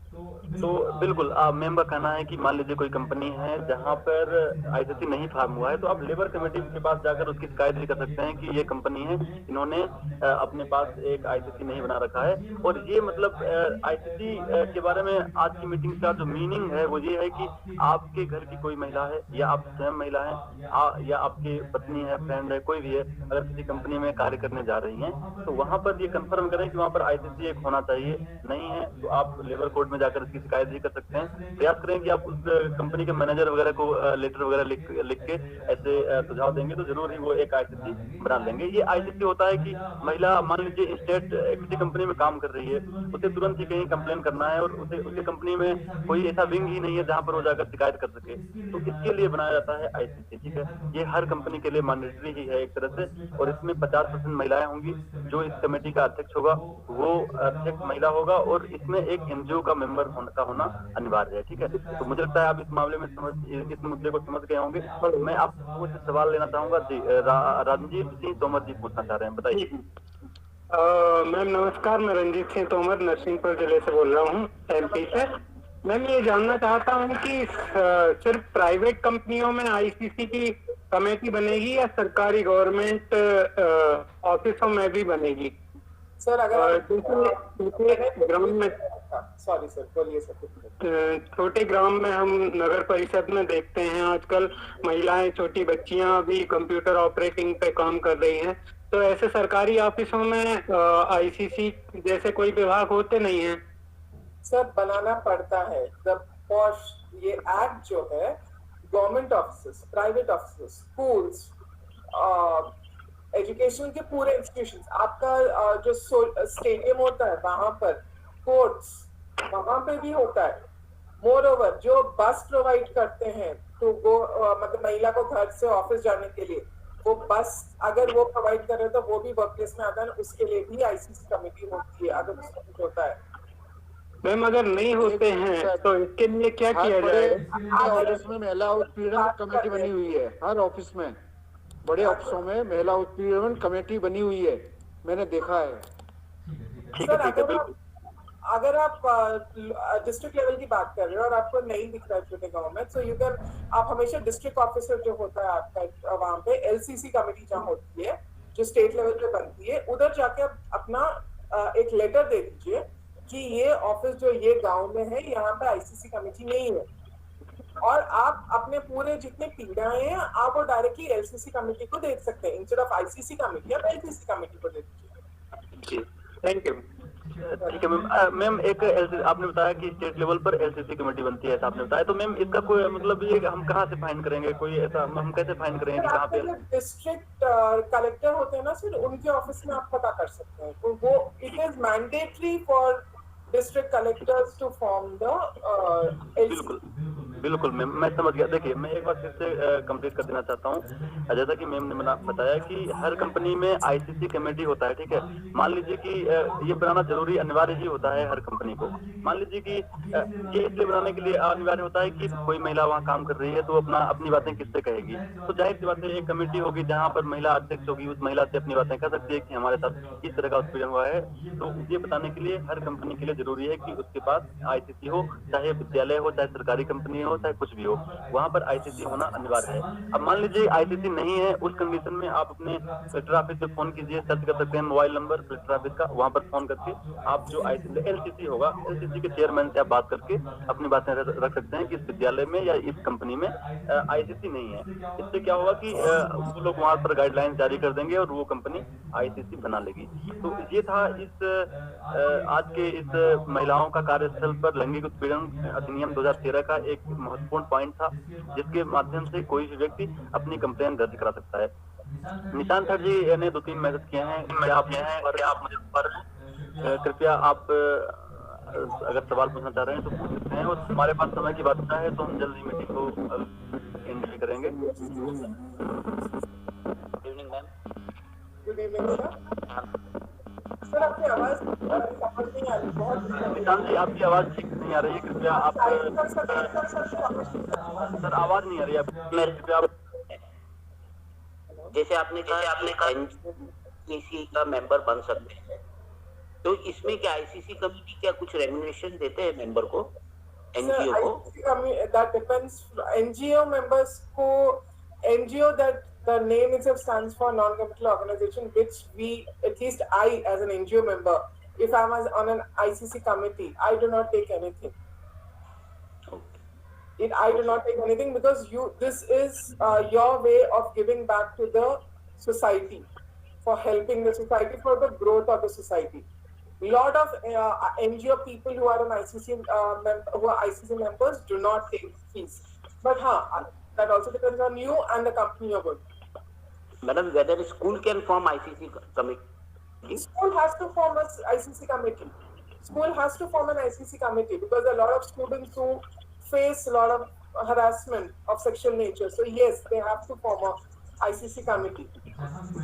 तो बिल्कुल ma'am का कहना है कि मान लीजिए कोई कंपनी है जहां पर आईसीसी नहीं फॉर्म हुआ है, तो आप लेबर कमेटी के पास जाकर उसकी शिकायत भी कर सकते हैं कि ये कंपनी है, इन्होंने अपने पास एक आईसीसी नहीं बना रखा है। और ये मतलब आईसीसी के बारे में आज की मीटिंग का जो मीनिंग है वो ये है कि आपके घर की कोई महिला है या आप स्वयं महिला है या आपकी पत्नी है, फ्रेंड है, कोई भी है, अगर किसी कंपनी में कार्य करने जा रही है तो वहां पर ये कंफर्म करें कि वहां पर आईसीसी एक होना चाहिए। नहीं है तो आप आप लेबर कोर्ट में जाकर इसकी शिकायत भी कर सकते हैं। प्रयास करें कि आप उस कंपनी के मैनेजर वगैरह को लेटर वगैरह लिख के ऐसे सुझाव देंगे तो जरूर ही वो एक आईसीसी बना लेंगे। ये आईसीसी होता है कि महिला मान लीजिए स्टेट किसी कंपनी में काम कर रही है, उसे तुरंत ही कहीं कंप्लेन करना है और उसे कंपनी में कोई ऐसा विंग ही नहीं है जहां पर वो जाकर शिकायत कर सके, तो इसके लिए बनाया जाता है आईसीसी। ठीक है, ये हर कंपनी के लिए मैंडेटरी ही है एक तरह से, और इसमें 50% महिलाएं होंगी। जो इस कमेटी का अध्यक्ष होगा वो अध्यक्ष महिला होगा और इसमें एक एनजीओ का मेंबर होना अनिवार्य है। ठीक है, तो मुझे लगता है आप इस मामले में इस मुद्दे को समझ गए होंगे। मैं आपको कुछ सवाल लेना चाहूंगा जी। रणजीत सिंह तोमर जी पूछना चाह रहे हैं, बताइए। मैम नमस्कार, मैं रंजीत सिंह तोमर नरसिंहपुर जिले से बोल रहा हूँ, एमपी से। मैम ये जानना चाहता हूँ कि सिर्फ प्राइवेट कंपनियों में आईसीसी की कमेटी बनेगी या सरकारी गवर्नमेंट ऑफिसों में भी बनेगी? सर अगर ग्राम में, सॉरी सर बोलिए सर। छोटे ग्राम में हम नगर परिषद में देखते हैं आजकल महिलाएं, छोटी बच्चियां भी कंप्यूटर ऑपरेटिंग पे काम कर रही हैं, तो ऐसे सरकारी ऑफिसों में आईसीसी जैसे कोई विभाग होते नहीं हैं? सर बनाना पड़ता है। जब ये एक्ट जो है government office, private office, schools, education के पूरे इंस्टीट्यूशंस, आपका जो स्टेडियम होता है वहां पर, कोर्ट्स वहां पे भी होता है। मोर ओवर जो बस प्रोवाइड करते हैं तो वो मतलब महिला को घर से ऑफिस जाने के लिए वो बस अगर वो प्रोवाइड कर रहे तो वो भी वर्कप्लेस में आता है, उसके लिए भी आईसीसी कमेटी होती है अगर उसका कुछ होता है। मैम अगर नहीं होते हैं तो इसके लिए क्या किया जाए? ऑफिस में महिला उत्पीड़न कमेटी बनी हुई है, हर ऑफिस में, बड़े ऑफिसों में महिला उत्पीड़न कमेटी बनी हुई है, मैंने देखा है। सर अगर आप डिस्ट्रिक्ट लेवल की बात कर रहे हो और आपको नहीं दिख रहा है छोटे गाँव में, तो यू कैन, आप हमेशा डिस्ट्रिक्ट ऑफिसर जो होता है आपका वहाँ पे एलसीसी कमेटी जहाँ होती है जो स्टेट लेवल पे बनती है, उधर जाके आप अपना एक लेटर दे दीजिए कि ये ऑफिस जो ये गांव में है यहाँ पे आईसीसी कमेटी नहीं है, और आप अपने पूरे जितने पीड़ाएं हैं आप वो डायरेक्टली एलसीसी कमेटी को दे सकते हैं। इंस्टेड ऑफ आईसीसी कमेटी आप एलसीसी कमेटी को दे दीजिए। Thank you. ठीक है मैम एक आपने बताया कि स्टेट लेवल पर एलसीसी कमेटी बनती है, ऐसा आपने बताया, तो मैम इसका कोई मतलब ये हम कहाँ से फाइंड करेंगे? कोई ऐसा हम कैसे फाइंड करेंगे कि कहाँ पे डिस्ट्रिक्ट कलेक्टर होते हैं ना सर, उनके ऑफिस में आप पता कर सकते हैं। तो वो it is mandatory for district collectors to form the बिल्कुल मैम, मैं समझ गया। देखिए मैं एक बार फिर से कंप्लीट कर देना चाहता हूँ। जैसा कि मैम ने बताया कि हर कंपनी में आईसीसी कमेटी होता है। ठीक है, मान लीजिए कि ये बनाना जरूरी अनिवार्य ही होता है हर कंपनी को। मान लीजिए कि ये इसलिए बनाने के लिए अनिवार्य होता है कि कोई महिला वहाँ काम कर रही है तो अपनी बातें किससे कहेगी, तो जाहिर सी बात है एक कमेटी होगी जहाँ पर महिला अध्यक्ष होगी, उस महिला से अपनी बातें कह सकती है कि हमारे साथ इस तरह का उत्पीड़न हुआ है। तो ये बताने के लिए हर कंपनी के लिए जरूरी है कि उसके पास आईसीसी हो, चाहे विद्यालय हो, चाहे सरकारी कंपनी हो, चाहे कुछ भी हो, वहां पर आईसीसी होना अनिवार्य है। अब मान लीजिए आईसीसी नहीं है, उस कंडीशन में आप अपने कलेक्टर ऑफिस पे फोन कीजिए, सर्च कर सकते हैं मोबाइल नंबर कलेक्टर ऑफिस का, वहां पर फोन करके आप जो आईसीसी एलसीसी होगा, एलसीसी के चेयरमैन से आप बात करके अपनी बातें रख सकते हैं कि इस विद्यालय में या इस कंपनी में आईसीसी नहीं है। इससे क्या होगा कि वो लोग वहां पर गाइडलाइन जारी कर देंगे और वो कंपनी आईसीसी बना लेगी। तो ये था इस आज के इस महिलाओं का कार्यस्थल पर लैंगिक उत्पीड़न अधिनियम 2013 का एक महत्वपूर्ण पॉइंट था, जिसके माध्यम से कोई भी व्यक्ति अपनी कंप्लेन दर्ज करा सकता है। निशांत सर जी ने 2-3 मैसेज किए हैं, आप मुझे कृपया आप अगर सवाल पूछना चाह रहे हैं तो पूछ सकते हैं, और हमारे पास समय की बात है तो हम जल्दी मीटिंग को एंड भी करेंगे। Good evening ma'am. Good evening sir, आपकी आवाज समझ नहीं आ रही, बहुत निशांत जी आपकी आवाज ठीक नहीं आ रही है, कृपया आप सर आवाज नहीं आ रही है, कृपया आप जैसे आपने कहा एनजीसी का मेंबर बन सकते हैं, तो इसमें क्या आईसीसी कमेटी क्या कुछ रेम्यूनरेशन देते हैं मेंबर को, एनजीओ को? That depends. एनजीओ मेंबर्स को, NGO that the name itself stands for non-governmental organization, which we, at least I as an NGO member, if I'm on an ICC committee, I do not take anything. I do not take anything because this is your way of giving back to the society, for helping the society, for the growth of the society. lot of NGO people who are on ICC who are ICC members do not take fees. But that also depends on you and the company you're working. Madam, whether the school can form ICC committee? School has to form an ICC committee. School has to form an ICC committee because a lot of students who face a lot of harassment of sexual nature. So yes, they have to form a ICC committee.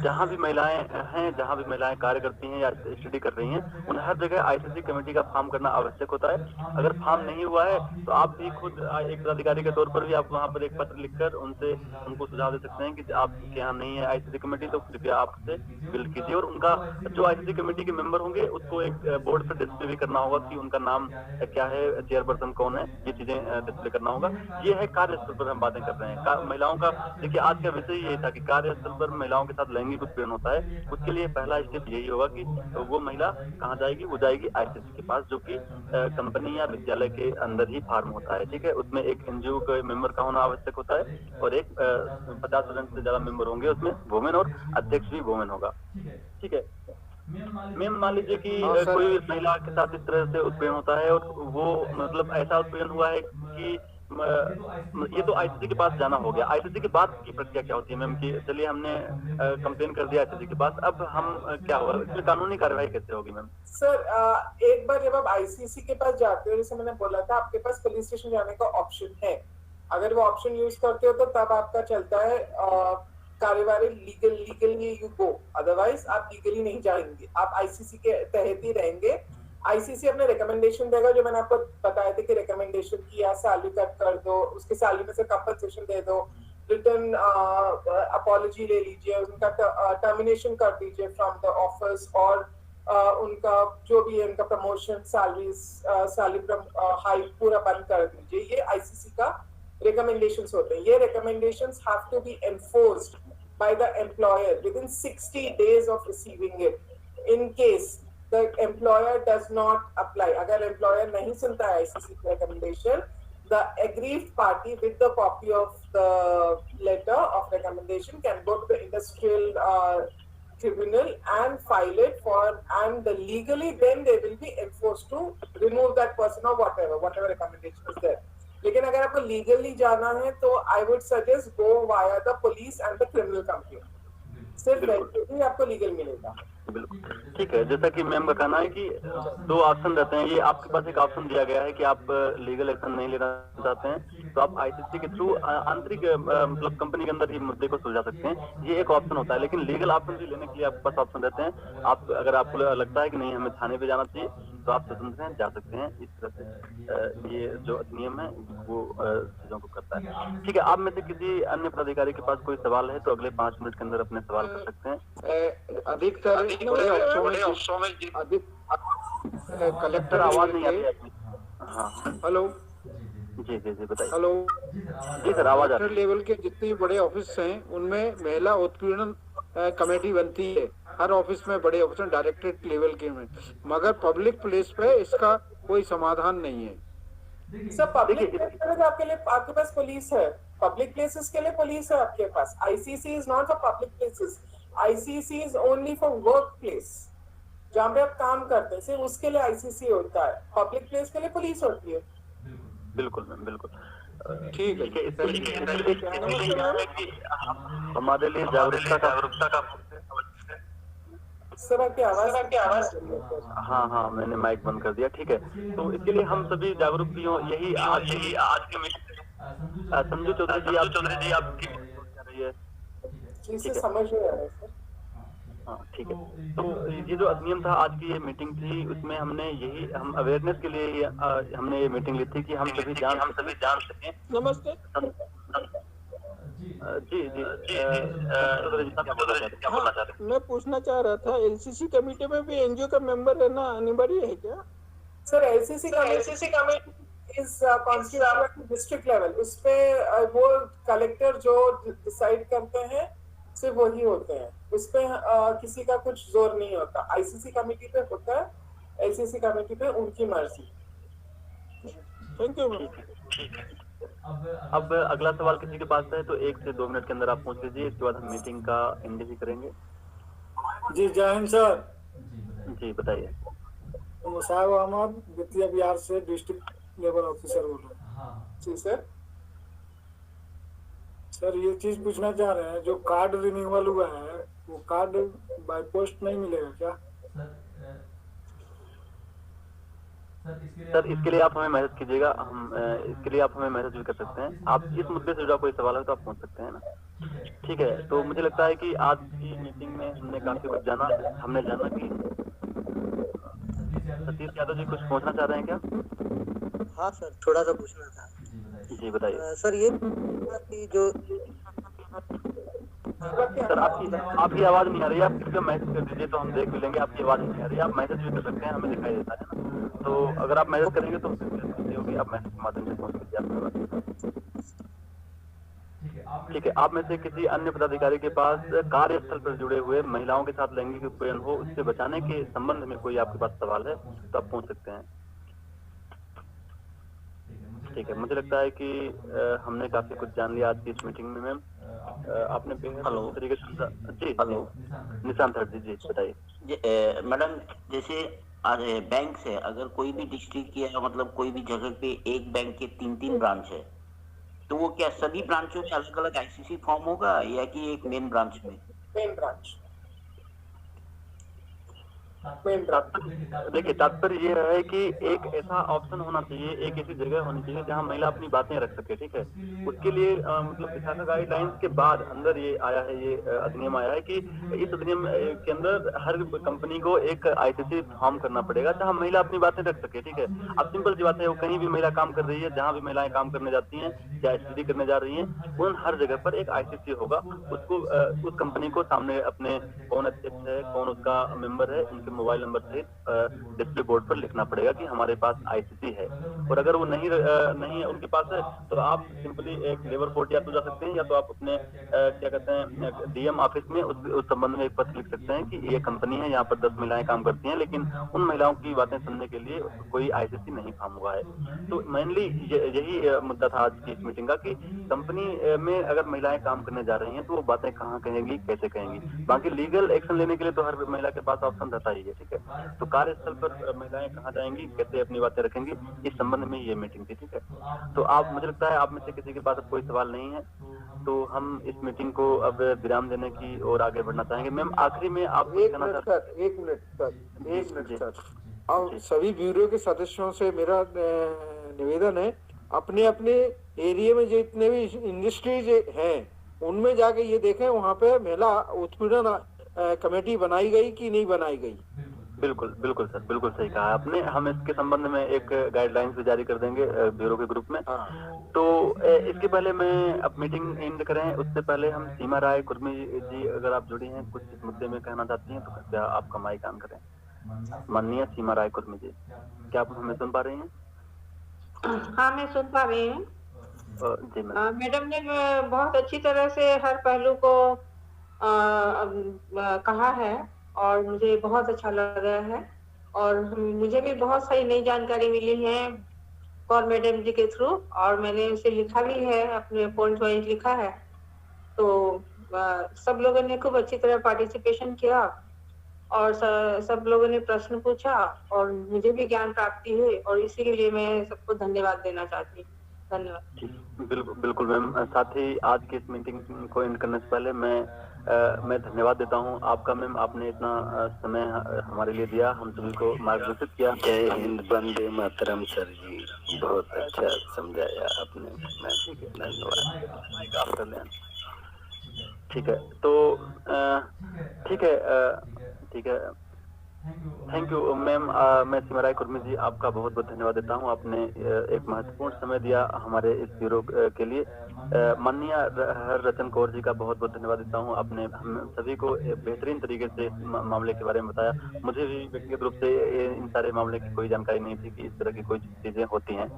जहाँ भी महिलाएं हैं, जहाँ भी महिलाएं कार्य करती हैं या स्टडी कर रही हैं, उन हर जगह आईसीसी कमेटी का फॉर्म करना आवश्यक होता है। अगर फॉर्म नहीं हुआ है तो आप भी खुद एक पदाधिकारी के तौर पर भी आप वहाँ पर एक पत्र लिखकर उनको सुझाव दे सकते हैं कि आपके यहाँ नहीं है आईसीसी कमेटी, तो कृपया आपसे बिल्ड कीजिए। और उनका जो आईसीसी कमेटी के मेंबर होंगे उसको एक बोर्ड पर डिस्प्ले भी करना होगा कि उनका नाम क्या है, चेयरपर्सन कौन है, ये चीजें डिस्प्ले करना होगा। ये है कार्यस्थल पर हम बातें कर रहे हैं महिलाओं का। देखिए आज का विषय यही था कि कार्यस्थल पर महिलाओं के साथ लैंगिक उत्पीड़न होता है। उसके लिए पहला स्टेप यही होगा कि वो महिला कहाँ जाएगी, वो जाएगी आईसीसी के पास, जो कि कंपनी या विद्यालय के अंदर ही फार्म होता है। ठीक है, उसमें एक एनजीओ के मेंबर का होना आवश्यक होता है और एक 50% से ज्यादा मेंबर होंगे उसमें वुमेन, और अध्यक्ष भी वुमेन होगा। ठीक है मैम, मान लीजिए कि कोई महिला के साथ इस तरह से उत्पीड़न होता है और वो मतलब ऐसा उत्पीड़न हुआ है कि ये तो आईसीसी के पास जाना हो गया। आईसीसी के बाद की प्रक्रिया क्या होती है मैम कि चलिए हमने कंप्लेन कर दिया आईसीसी के पास, अब हम क्या होगा, इसमें कानूनी कार्रवाई कैसे होगी मैम? सर एक बार जब आप आईसीसी के पास जाते हो, जैसे मैंने बोला था, आपके पास पुलिस स्टेशन जाने का ऑप्शन है। अगर वो ऑप्शन यूज करते हो तो तब आपका चलता है कार्यवाही लीगली यू गो, अदरवाइज आप लीगली नहीं जाएंगे, आप आईसीसी के तहत ही रहेंगे। आईसीसी अपने रिकमेंडेशन देगा, जो मैंने आपको बताया था कि रिकमेंडेशन किया, सैलरी कट कर दो, उसके सैलरी में से कंपनसेशन दे दो, रिटर्न अपॉलजी ले लीजिए, उनका टर्मिनेशन कर दीजिए फ्रॉम द ऑफिस, और उनका जो भी है उनका प्रमोशन, सैलरी हाइक पूरा बंद कर दीजिए। ये आईसीसी का recommendations होते हैं। ये recommendations have to be enforced by the employer within 60 days of receiving it. In case the employer does not apply, अगर employer नहीं सुनता है ICC recommendation, the aggrieved party with the copy of the letter of recommendation can go to the industrial tribunal and file it and legally then they will be enforced to remove that person or whatever recommendation is there. लेकिन अगर आपको legally जाना है तो I would suggest go via the police and the criminal complaint, सिर्फ वैसे ही आपको legal मिलेगा। बिल्कुल ठीक है। जैसा कि मैम का कहना है कि 2 ऑप्शन रहते हैं, ये आपके पास एक ऑप्शन दिया गया है कि आप लीगल एक्शन नहीं लेना चाहते हैं तो आप आईसीसी के थ्रू आंतरिक मतलब कंपनी के अंदर ही मुद्दे को सुलझा सकते हैं, ये एक ऑप्शन होता है। लेकिन लीगल ऑप्शन भी लेने के लिए आपके पास ऑप्शन रहते हैं। आप अगर आपको लगता है कि नहीं हमें थाने पे जाना चाहिए तो आप स्वतंत्र हैं, जा सकते हैं। इस तरह से ये जो अधिनियम है वो चीजों को करता है। ठीक है, आप में से किसी अन्य पदाधिकारी के पास कोई सवाल है तो अगले 5 मिनट के अंदर अपने सवाल कर सकते हैं। अधिकतर कलेक्टर आवाज नहीं आ रही है। हाँ हेलो जी बताइए। हेलो जी सर, आवाज आ रही है। लेवल के जितने बड़े ऑफिस हैं उनमें महिला उत्पीड़न कमेटी बनती है। हर ऑफिस में बड़े ऑफिस डायरेक्टरेट लेवल के में, मगर पब्लिक प्लेस पे इसका कोई समाधान नहीं है। सर पब्लिक प्लेस पे आपके पास पुलिस है, पब्लिक प्लेसेस के लिए पुलिस है आपके पास। ICC is not for public places, ICC is only for work place, जहाँ पे आप काम करते हैं सिर्फ उसके लिए आईसीसी होता है। पब्लिक प्लेस के लिए पुलिस होती है। बिल्कुल मैम, बिल्कुल ठीक है। हमारे लिए जागरूकता का सर आपकी आवाज हाँ मैंने माइक बंद कर दिया। ठीक है, तो इसके लिए हम सभी जागरूक भी हों। यही आज के संजू चौधरी जी आपकी रही है। समझ नहीं आ रहा है सर। हाँ ठीक है, तो ये जो अधिनियम था, आज की ये मीटिंग थी, उसमें हमने हम अवेयरनेस के लिए हमने ये मीटिंग ली थी कि हम सभी जान सकें। नमस्ते जी मैं पूछना चाह रहा था, एलसीसी कमेटी में भी एनजीओ का मेंबर रहना अनिवार्य है क्या? Sir LCC committee is constituted district level, उस पे वो कलेक्टर जो डिसाइड करते हैं सिर्फ वही होते हैं, उस पे किसी का कुछ जोर नहीं होता। आईसीसी कमेटी पे होता है, एलसीसी कमेटी पे उनकी मर्जी। Thank you. अब अगला सवाल किसी के पास है तो 1 से 2 मिनट के अंदर आप पूछ लीजिए, इसके बाद हम मीटिंग का एंड भी करेंगे। जी जय हिंद सर। जी बताइए। मुसाहिब अहमद बेतिया बिहार से डिस्ट्रिक्ट लेवल ऑफिसर बोल रहे हैं। जी सर। सर ये चीज पूछना चाह रहे हैं, जो कार्ड रिन्यूअल हुआ है वो कार्ड बाय पोस्ट नहीं मिलेगा क्या? सर इसके लिए आप हमें मैसेज कीजिएगा, हम इसके लिए आप हमें मैसेज भी कर सकते हैं। आप इस मुद्दे से जुड़ा कोई सवाल है तो आप पूछ सकते हैं ना। ठीक है, तो मुझे लगता है कि आज की मीटिंग में हमने काफी कुछ जाना कि सतीश यादव जी कुछ पूछना चाह रहे हैं क्या? हाँ सर, थोड़ा सा पूछना था। जी बताइए। सर ये कि जो सर आपकी आवाज नहीं आ रही है, आप कृपया मैसेज कर दीजिए तो हम देख भी लेंगे। आपकी आवाज नहीं आ रही है, आप मैसेज भी कर सकते हैं, हमें दिखाई देता है ना। तो अगर आप मैसेज करेंगे तो होगी, आप मैसेज के माध्यम से पहुंच लीजिए आपके पास। ठीक है, आप में से किसी अन्य पदाधिकारी के पास कार्यस्थल पर जुड़े हुए महिलाओं के साथ लैंगिक उत्पीड़न हो, उससे बचाने के संबंध में कोई आपके पास सवाल है तो आप पूछ सकते हैं। ठीक है, मुझे लगता है कि हमने काफी कुछ जान लिया आज की इस मीटिंग में। मैम आपने हेलो तरीके से जी हेलो निशांत सर जी बताइए। मैडम, जैसे बैंक से अगर कोई भी डिस्ट्रिक्ट या मतलब कोई भी जगह पे एक बैंक के 3 ब्रांच है, तो वो क्या सभी ब्रांचों में अलग अलग आईसीसी फॉर्म होगा या कि एक मेन ब्रांच में? Main branch. देखिए तात्पर्य ये है कि एक ऐसा ऑप्शन होना चाहिए, एक ऐसी जगह होनी चाहिए जहां महिला अपनी बातें रख सके। ठीक है, उसके लिए मतलब विशाखा गाइडलाइंस के बाद अंदर ये आया है, ये अधिनियम आया है कि इस अधिनियम के अंदर हर कंपनी को एक आईसीसी फॉर्म करना पड़ेगा जहां महिला अपनी बातें रख सके। ठीक है, अब सिंपल सी बात है, वो कहीं भी महिला काम कर रही है, जहां भी महिलाएं काम करने जाती हैं या स्टडी करने जा रही हैं, उन हर जगह पर एक आईसीसी होगा। उसको उस कंपनी को सामने अपने कौन अध्यक्ष है, कौन उसका मेंबर है, उनके मोबाइल नंबर से डिस्प्ले बोर्ड पर लिखना पड़ेगा कि हमारे पास आईसीसी है। और अगर वो नहीं है उनके पास है तो आप सिंपली एक लेबर कोर्ट या तो जा सकते हैं या तो आप अपने क्या कहते हैं डीएम ऑफिस में उस संबंध में एक पत्र लिख सकते हैं कि ये कंपनी है, यहाँ पर 10 महिलाएं काम करती हैं, लेकिन उन महिलाओं की बातें सुनने के लिए कोई आईसीसी नहीं फॉर्म हुआ है। तो मेनली यही मुद्दा था आज की इस मीटिंग का कि कंपनी में अगर महिलाएं काम करने जा रही हैं तो वो बातें कहाँ कहेंगी, कैसे कहेंगी। बाकी लीगल एक्शन लेने के लिए तो हर महिला के पास ऑप्शन रहता ही है। ठीक है, तो कार्यस्थल पर महिलाएं कहाँ जाएंगी, कैसे अपनी बातें रखेंगी, इस संबंध में ये मीटिंग थी। ठीक है, तो आप मुझे लगता है आप में से किसी के पास अब कोई सवाल नहीं है तो हम इस मीटिंग को अब विराम देने की और आगे बढ़ना चाहेंगे। मैम आखिरी में आप एक मिनट सर, और सभी ब्यूरो के सदस्यों से मेरा निवेदन है, अपने अपने एरिया में जितने भी इंडस्ट्रीज हैं उनमें जाके ये देखें वहाँ पे महिला उत्पीड़न कमेटी बनाई गई कि नहीं बनाई गई। बिल्कुल सर, बिल्कुल सही कहा आपने। हम इसके संबंध में एक गाइडलाइंस भी जारी कर देंगे ब्यूरो के ग्रुप में। तो इसके पहले मैं अब मीटिंग एंड करें उससे पहले हम सीमा राय कुर्मी जी अगर आप जुड़ी हैं, कुछ इस मुद्दे में कहना चाहती हैं तो कृपया आपका माइक ऑन करें। माननीय सीमा राय कुर्मी जी, क्या आप हमें सुन पा रही हैं? हाँ, मैं सुन पा रही हूँ। जी मैडम ने बहुत अच्छी तरह से हर पहलू को कहा है और मुझे बहुत अच्छा लगा है और मुझे भी बहुत सारी नई जानकारी मिली है कौर मैडम जी के थ्रू, और मैंने उसे लिखा भी है, अपने पॉइंट वाइज लिखा है। तो सब लोगों ने खूब अच्छी तरह पार्टिसिपेशन किया और सब लोगों ने प्रश्न पूछा और मुझे भी ज्ञान प्राप्ति हुई और इसी के लिए मैं सबको धन्यवाद देना चाहती हूँ। धन्यवाद। बिल्कुल मैम। साथ ही आज की इस मीटिंग को एंड करने से पहले मैं धन्यवाद देता हूँ आपका। मैम आपने इतना समय हमारे लिए दिया, हम सभी को मार्गदर्शित किया। जय हिंद, वंदे मातरम। सर जी बहुत अच्छा समझाया आपने, धन्यवाद। ठीक है, तो ठीक है थैंक यू मैम। मैं सीमा राय कुर्मी जी आपका बहुत बहुत धन्यवाद देता हूँ, आपने एक महत्वपूर्ण समय दिया हमारे इस ब्यूरो के लिए। माननीय हर रतन कौर जी का बहुत बहुत धन्यवाद देता हूँ, आपने हम सभी को बेहतरीन तरीके से मामले के बारे में बताया। मुझे भी व्यक्तिगत रूप से इन सारे मामले की कोई जानकारी नहीं थी कि इस तरह की कोई चीजें होती हैं।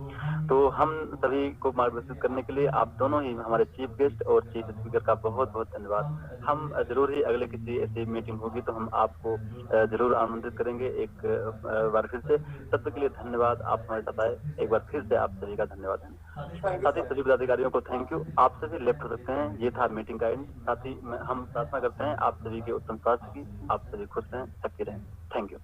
तो हम सभी को मार्गदर्शित करने के लिए आप दोनों ही हमारे चीफ गेस्ट और चीफ स्पीकर का बहुत बहुत धन्यवाद। हम जरूर ही अगले किसी ऐसी मीटिंग होगी तो हम आपको जरूर आमंत्रित करेंगे एक बार फिर से। तब तक के लिए धन्यवाद, आप हमारे साथ आए, एक बार फिर से आप सभी का धन्यवाद है। साथ ही सभी पदाधिकारियों को थैंक यू। आप सभी लेफ्ट हो सकते हैं, ये था मीटिंग का एंड। साथ ही हम प्रार्थना करते हैं आप सभी के उत्तम स्वास्थ्य की, आप सभी खुश रहें, सख्ती रहें। Thank you.